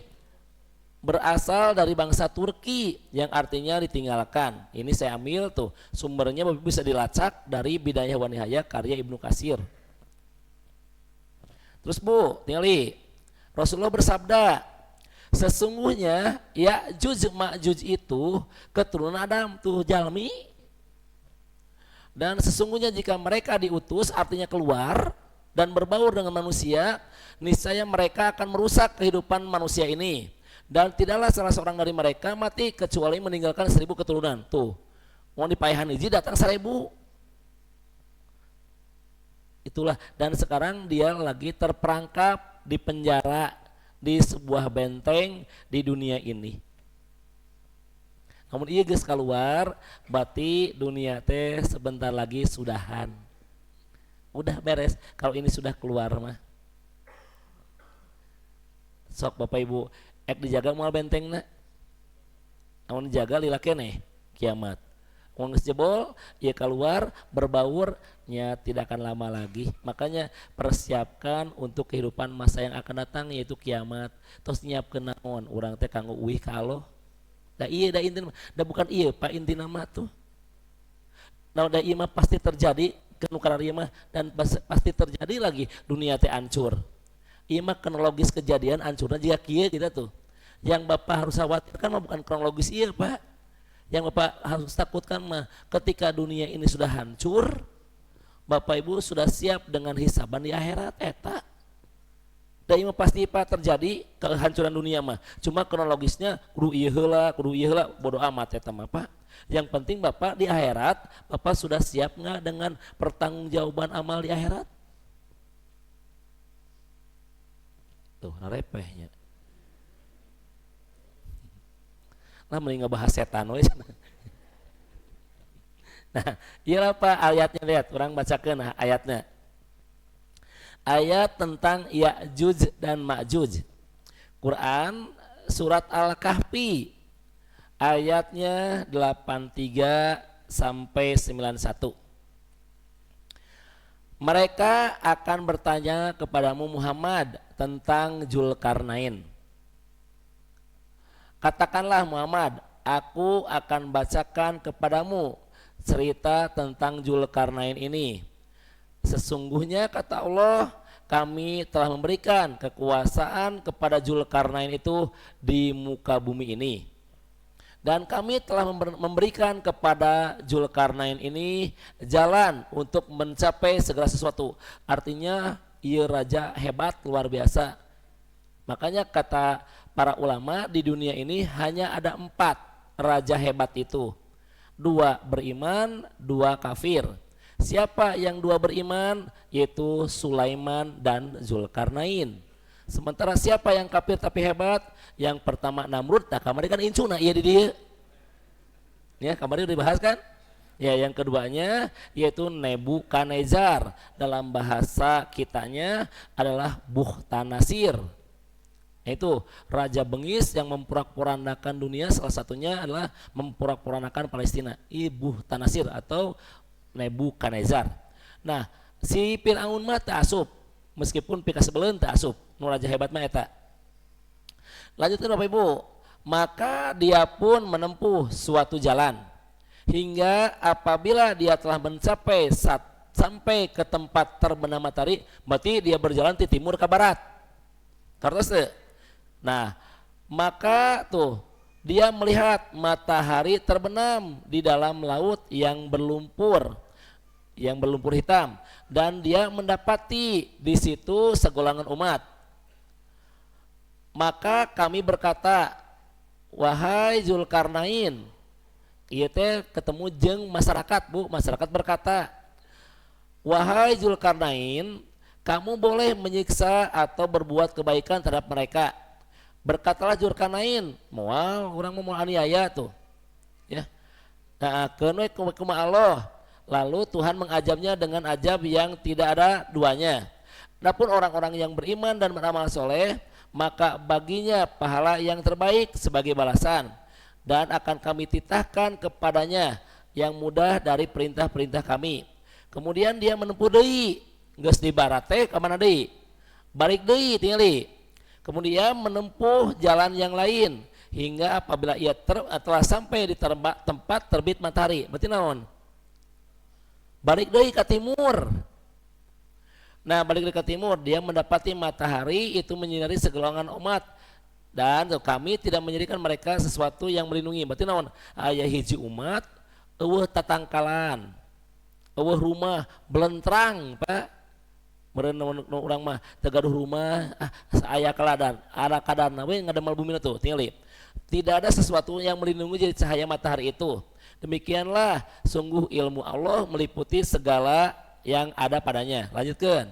berasal dari bangsa Turki yang artinya ditinggalkan. Ini saya ambil tuh sumbernya bisa dilacak dari Bidayah wa Nihayah karya Ibnu Katsir. Terus Bu, tinggali Rasulullah bersabda, sesungguhnya Ya'juj Ma'juj itu keturunan Adam tuh jalmi. Dan sesungguhnya jika mereka diutus artinya keluar dan berbaur dengan manusia, niscaya mereka akan merusak kehidupan manusia ini. Dan tidaklah salah seorang dari mereka mati kecuali meninggalkan 1000 keturunan. Tuh, mau dipaehan hiji datang 1000. Itulah, dan sekarang dia lagi terperangkap di penjara di sebuah benteng di dunia ini. Namun iya geus keluar, berarti dunia teh sebentar lagi sudahan. Udah beres kalau ini sudah keluar mah. Sok Bapak Ibu ek dijaga moal bentengna, namun dijaga lila keneh kiamat. Mun geus jebol, ieu keluar berbaurnya tidak akan lama lagi. Makanya persiapkan untuk kehidupan masa yang akan datang yaitu kiamat. Tos nyiapkeun naon? Urang teh kanggo uih ka Allah. Da ieu da intina, da bukan ieu Pak intina mah tuh. Nah da ieu mah pasti terjadi kenukaran ieu mah dan pasti terjadi lagi dunia teh hancur. Ieu mah kronologis kejadian hancurna jika kieu kita tuh. Yang Bapak harus khawatirkan mah bukan kronologis iya Pak. Yang Bapak harus takutkan mah ketika dunia ini sudah hancur, Bapak Ibu sudah siap dengan hisaban di akhirat eta. Dan ini pasti Pak terjadi kehancuran dunia mah. Cuma kronologisnya kudu ieu heula, bodo amat eta mah Pak. Yang penting Bapak di akhirat, Bapak sudah siap nggak dengan pertanggungjawaban amal di akhirat? Tuh, repehnya. Nah mending ngebahas setan we. Nah, ieu apa ayatnya, lihat orang bacakeun nah ayatnya. Ayat tentang Ya'juj dan Ma'juj. Quran surat Al-Kahfi ayatnya 83 sampai 91. Mereka akan bertanya kepadamu Muhammad tentang Zulkarnain. Katakanlah Muhammad, aku akan bacakan kepadamu cerita tentang Zulkarnain ini. Sesungguhnya kata Allah, kami telah memberikan kekuasaan kepada Zulkarnain itu di muka bumi ini. Dan kami telah memberikan kepada Zulkarnain ini jalan untuk mencapai segala sesuatu. Artinya ia raja hebat luar biasa. Makanya kata para ulama di dunia ini hanya ada 4 raja hebat itu. 2 beriman, 2 kafir. Siapa yang 2 beriman? Yaitu Sulaiman dan Zulkarnain. Sementara siapa yang kafir tapi hebat? Yang pertama Namrud, nah kamari kan incuna iya di dia. Ya, kamari udah dibahas kan? Ya, yang keduanya yaitu Nebukadnezar, dalam bahasa kitanya adalah Bukhtanasir. Itu raja bengis yang memporak-porandakan dunia, salah satunya adalah memporak-porandakan Palestina, Bukhtanasir atau Nebukadnezar. Nah, si Firaun mah teu asup, meskipun pika sebeleun teu asup, nu raja hebat mah eta. Lanjutkan Bapak Ibu. Maka dia pun menempuh suatu jalan hingga apabila dia telah mencapai sampai ke tempat terbenam matahari, berarti dia berjalan di timur ke barat. Terus, nah, maka tuh dia melihat matahari terbenam di dalam laut yang berlumpur hitam, dan dia mendapati di situ segolongan umat. Maka kami berkata, wahai Zulkarnain, ieu teh ketemu jeung masyarakat, Bu. Masyarakat berkata, wahai Zulkarnain, kamu boleh menyiksa atau berbuat kebaikan terhadap mereka. Berkatalah Zulkarnain, moal urang mau aniaya tuh. Ya. Nah, keun we kumaha Allah. Lalu Tuhan mengajabnya dengan ajab yang tidak ada duanya. Adapun orang-orang yang beriman dan beramal soleh, maka baginya pahala yang terbaik sebagai balasan, dan akan kami titahkan kepadanya yang mudah dari perintah-perintah kami. Kemudian dia menempuh deui, geus di barat teh ka mana deui? Balik deui tingali. Kemudian menempuh jalan yang lain hingga apabila ia telah sampai di tempat terbit matahari. Berarti naon? Balik deui ke timur. Nah, balik deui ke timur, dia mendapati matahari itu menyinari segolongan umat, dan kami tidak menjadikan mereka sesuatu yang melindungi. Berarti naon? Aya hiji umat eueuh tatangkalan, eueuh rumah belentrang, Pak. Meureun urang mah tegaduh rumah, aya kaladan, ada kadarna we ngademel bumina tuh, tingali. Tidak ada sesuatu yang melindungi dari cahaya matahari itu. Demikianlah sungguh ilmu Allah meliputi segala yang ada padanya. Lanjutkan.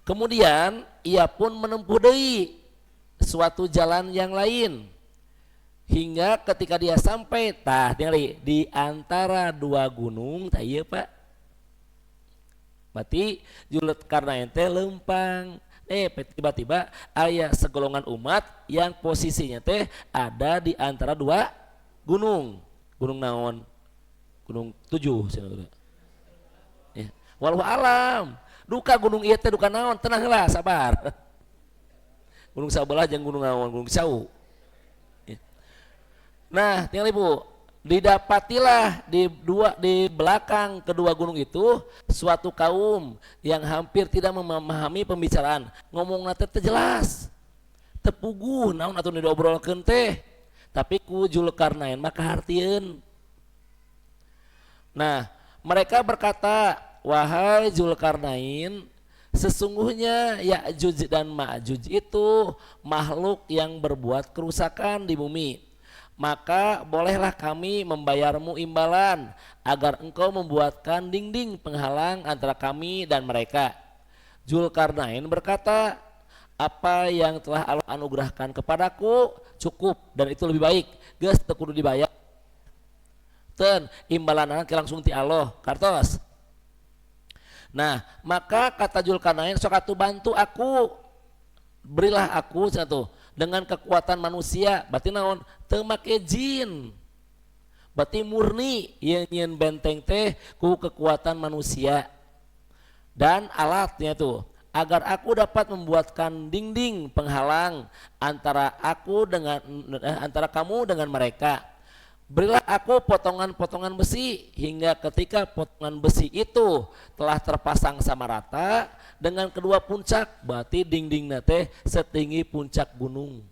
Kemudian ia pun menempuh deui suatu jalan yang lain hingga ketika dia sampai di antara dua gunung, tah ieu Pak. Berarti Zulkarnain teh lempang. Tiba-tiba aya segolongan umat yang posisinya teh ada di antara dua gunung. Gunung naon? Gunung 7 cenah. Ya. Wallahu alam. Duka gunung ieu teh duka naon? Tenang heula, sabar. Gunung sabelah jeung gunung naon? Gunung Sau. Ya. Nah, tinggal Ibu, didapatilah di belakang kedua gunung itu suatu kaum yang hampir tidak memahami pembicaraan. Ngomongna teh jelas. Tepuguh naon atuh diobrolkeun teh. Tapi ku Zulkarnain maka hartieun. Nah, mereka berkata, wahai Zulkarnain, sesungguhnya Ya'juj dan Ma'juj itu makhluk yang berbuat kerusakan di bumi. Maka bolehlah kami membayarmu imbalan agar engkau membuatkan dinding penghalang antara kami dan mereka. Zulkarnain berkata, apa yang telah Allah anugerahkan kepadaku cukup dan itu lebih baik. Geus teu kudu dibayar. Ten imbalanna langsung ti Allah kartos. Nah, maka kata Zulkarnain, sok atuh bantu aku. Berilah aku satu dengan kekuatan manusia. Berarti naon? Teu make jin. Berarti murni yeun benteng teh ku kekuatan manusia. Dan alatnya tuh agar aku dapat membuatkan dinding penghalang antara kamu dengan mereka. Berilah aku potongan-potongan besi hingga ketika potongan besi itu telah terpasang sama rata dengan kedua puncak, berarti dindingna teh setinggi puncak gunung.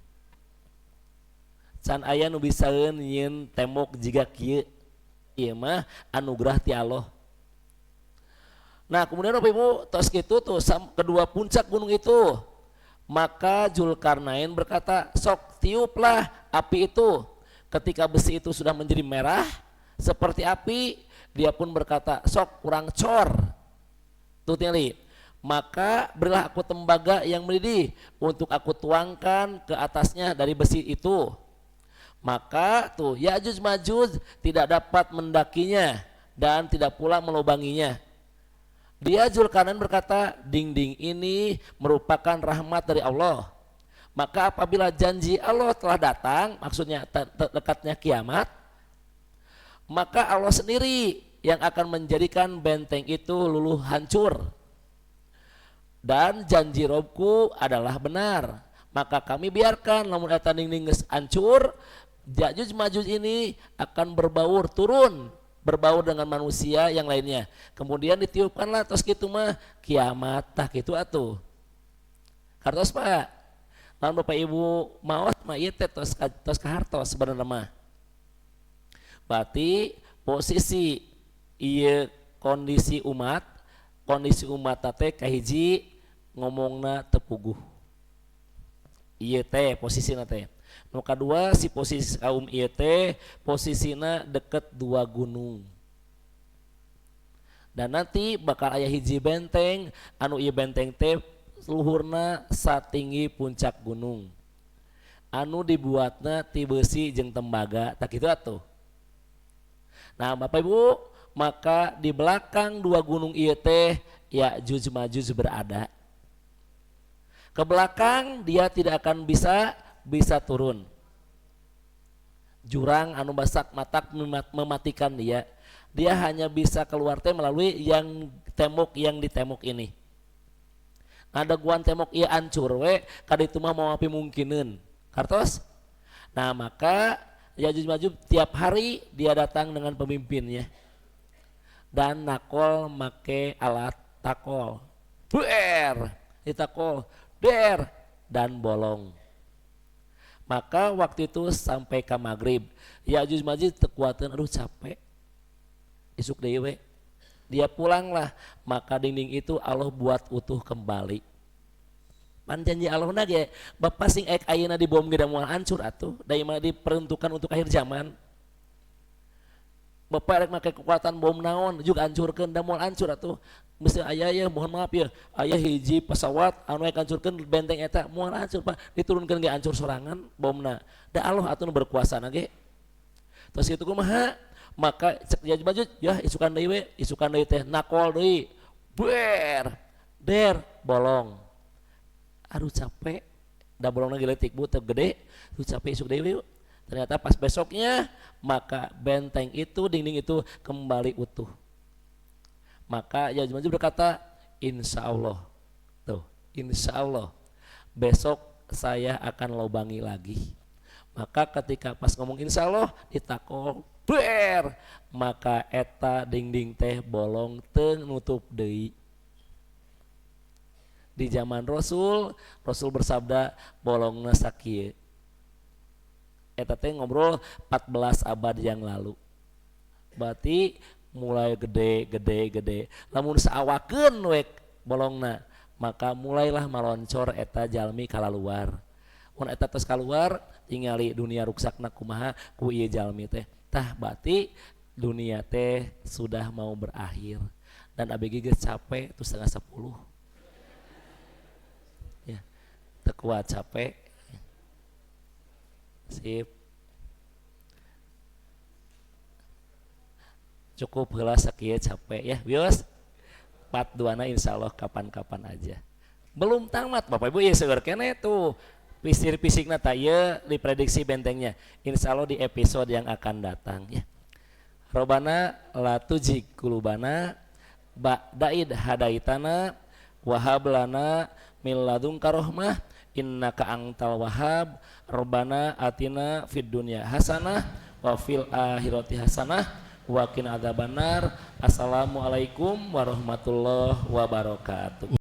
Can aya nu bisaeun nyieun tembok jiga kieu. Ieu mah anugerah ti Allah. Nah, kemudian Bapak Ibu, tos kitu tuh kedua puncak gunung itu, maka Zulkarnain berkata, sok tiuplah api itu. Ketika besi itu sudah menjadi merah seperti api, dia pun berkata, sok kurang cor. Tuh tinggali. Maka berilah aku tembaga yang mendidih untuk aku tuangkan ke atasnya dari besi itu. Maka tuh Ya'juj Ma'juj tidak dapat mendakinya dan tidak pula melubanginya. Dia Zulkarnain berkata, dinding ini merupakan rahmat dari Allah. Maka apabila janji Allah telah datang, maksudnya dekatnya kiamat, maka Allah sendiri yang akan menjadikan benteng itu luluh hancur. Dan janji Robku adalah benar. maka kami biarkan lamun eta dinding geus hancur, Ya'juj Ma'juj ini akan berbaur turun, berbaur dengan manusia yang lainnya. Kemudian ditiupkanlah tos kitu mah kiamat tah kitu atuh. Kartos Pak. Lamun Bapak Ibu maos mah ieu teh tos kahartos sebenarnya mah. Berarti posisi ieu kondisi umat teh kahiji ngomongna tepuguh. Ieu teh posisina teh. Nu kadua si posisi kaum ieu teh posisina deket dua gunung. Dan nanti bakal aya hiji benteng anu ieu benteng teh luhurna satinggi puncak gunung. Anu dibuatna ti beusi jeung tembaga tak kitu atuh. Nah, Bapak Ibu, maka di belakang dua gunung ieu teh Ya'juj Ma'juj berada. Ke belakang dia tidak akan bisa turun. Jurang anu basak matak mematikan dia. Dia hanya bisa keluar teh melalui yang tembok yang di tembok ini. Ada guan tembok ieu hancur we kaditu mah mau api mungkinin. Kartos? Nah, maka Ya'juj Ma'juj tiap hari dia datang dengan pemimpinnya. Dan nakol make alat takol. Buer, ditakol der dan bolong. Maka waktu itu sampai ke maghrib, Ya'juj Ma'juj tekuatan, aduh capek, isuk deui we. Dia pulanglah, maka dinding itu Allah buat utuh kembali. Pan janji Allah ge, Bapak sing ek ayeuna dibom ge da moal hancur atuh, da mah diperuntukkan untuk akhir zaman. Bapak rek make kekuatan bom naon juga hancurkeun da moal hancur atuh. Mesti aya ya, mohon maaf ya, aya hiji pesawat anu rek hancurkeun benteng eta moal hancur Pak, diturunkeun ge hancur sorangan bomna. Da Allah atuh nu berkuasa na ge. Terus kitu kumaha? Maka cek Ya'juj Ma'juj, ya isukan deui we, isukan deui teh nakol deui. Buer, der, bolong. Aduh capek, da bolongna ge leutik bu teu gede, tuh capek isuk deui we. Ternyata pas besoknya maka benteng itu, dinding itu kembali utuh. Maka Ya'juj Ma'juj berkata, insya Allah, tuh, insya Allah besok saya akan lobangi lagi. Maka ketika pas ngomong insya Allah ditakol, ber, maka eta dinding teh bolong teu nutup deui. Di zaman Rasul bersabda bolongna sakieu. Eta teh ngobrol 14 abad yang lalu. Berarti mulai gede. Lamun saawakeun we bolongna, maka mulailah meloncor eta jalmi kalaluar. Mun eta tos kaluar tingali dunia ruksakna kumaha ku ieu jalmi teh. Tah berarti dunia teh sudah mau berakhir. Dan ABG geus capek tuh 9:30. Ya. Teu kuat capek. Sip. Cukup heula sakieu capek ya, bios. Part 2-na insyaallah kapan-kapan aja. Belum tamat Bapak Ibu ya seueur keneh tuh. Fisik-fisikna tah ieu diprediksi bentengnya. Insyaallah di episode yang akan datang ya. Robana la tujig kulubana ba'daid hadaitana wahab lana min ladunka rahmah innaka antal wahhab rabbana atina fid dunya hasanah wa fil akhirati hasanah wa qina adzabannar. Assalamualaikum warahmatullahi wabarakatuh.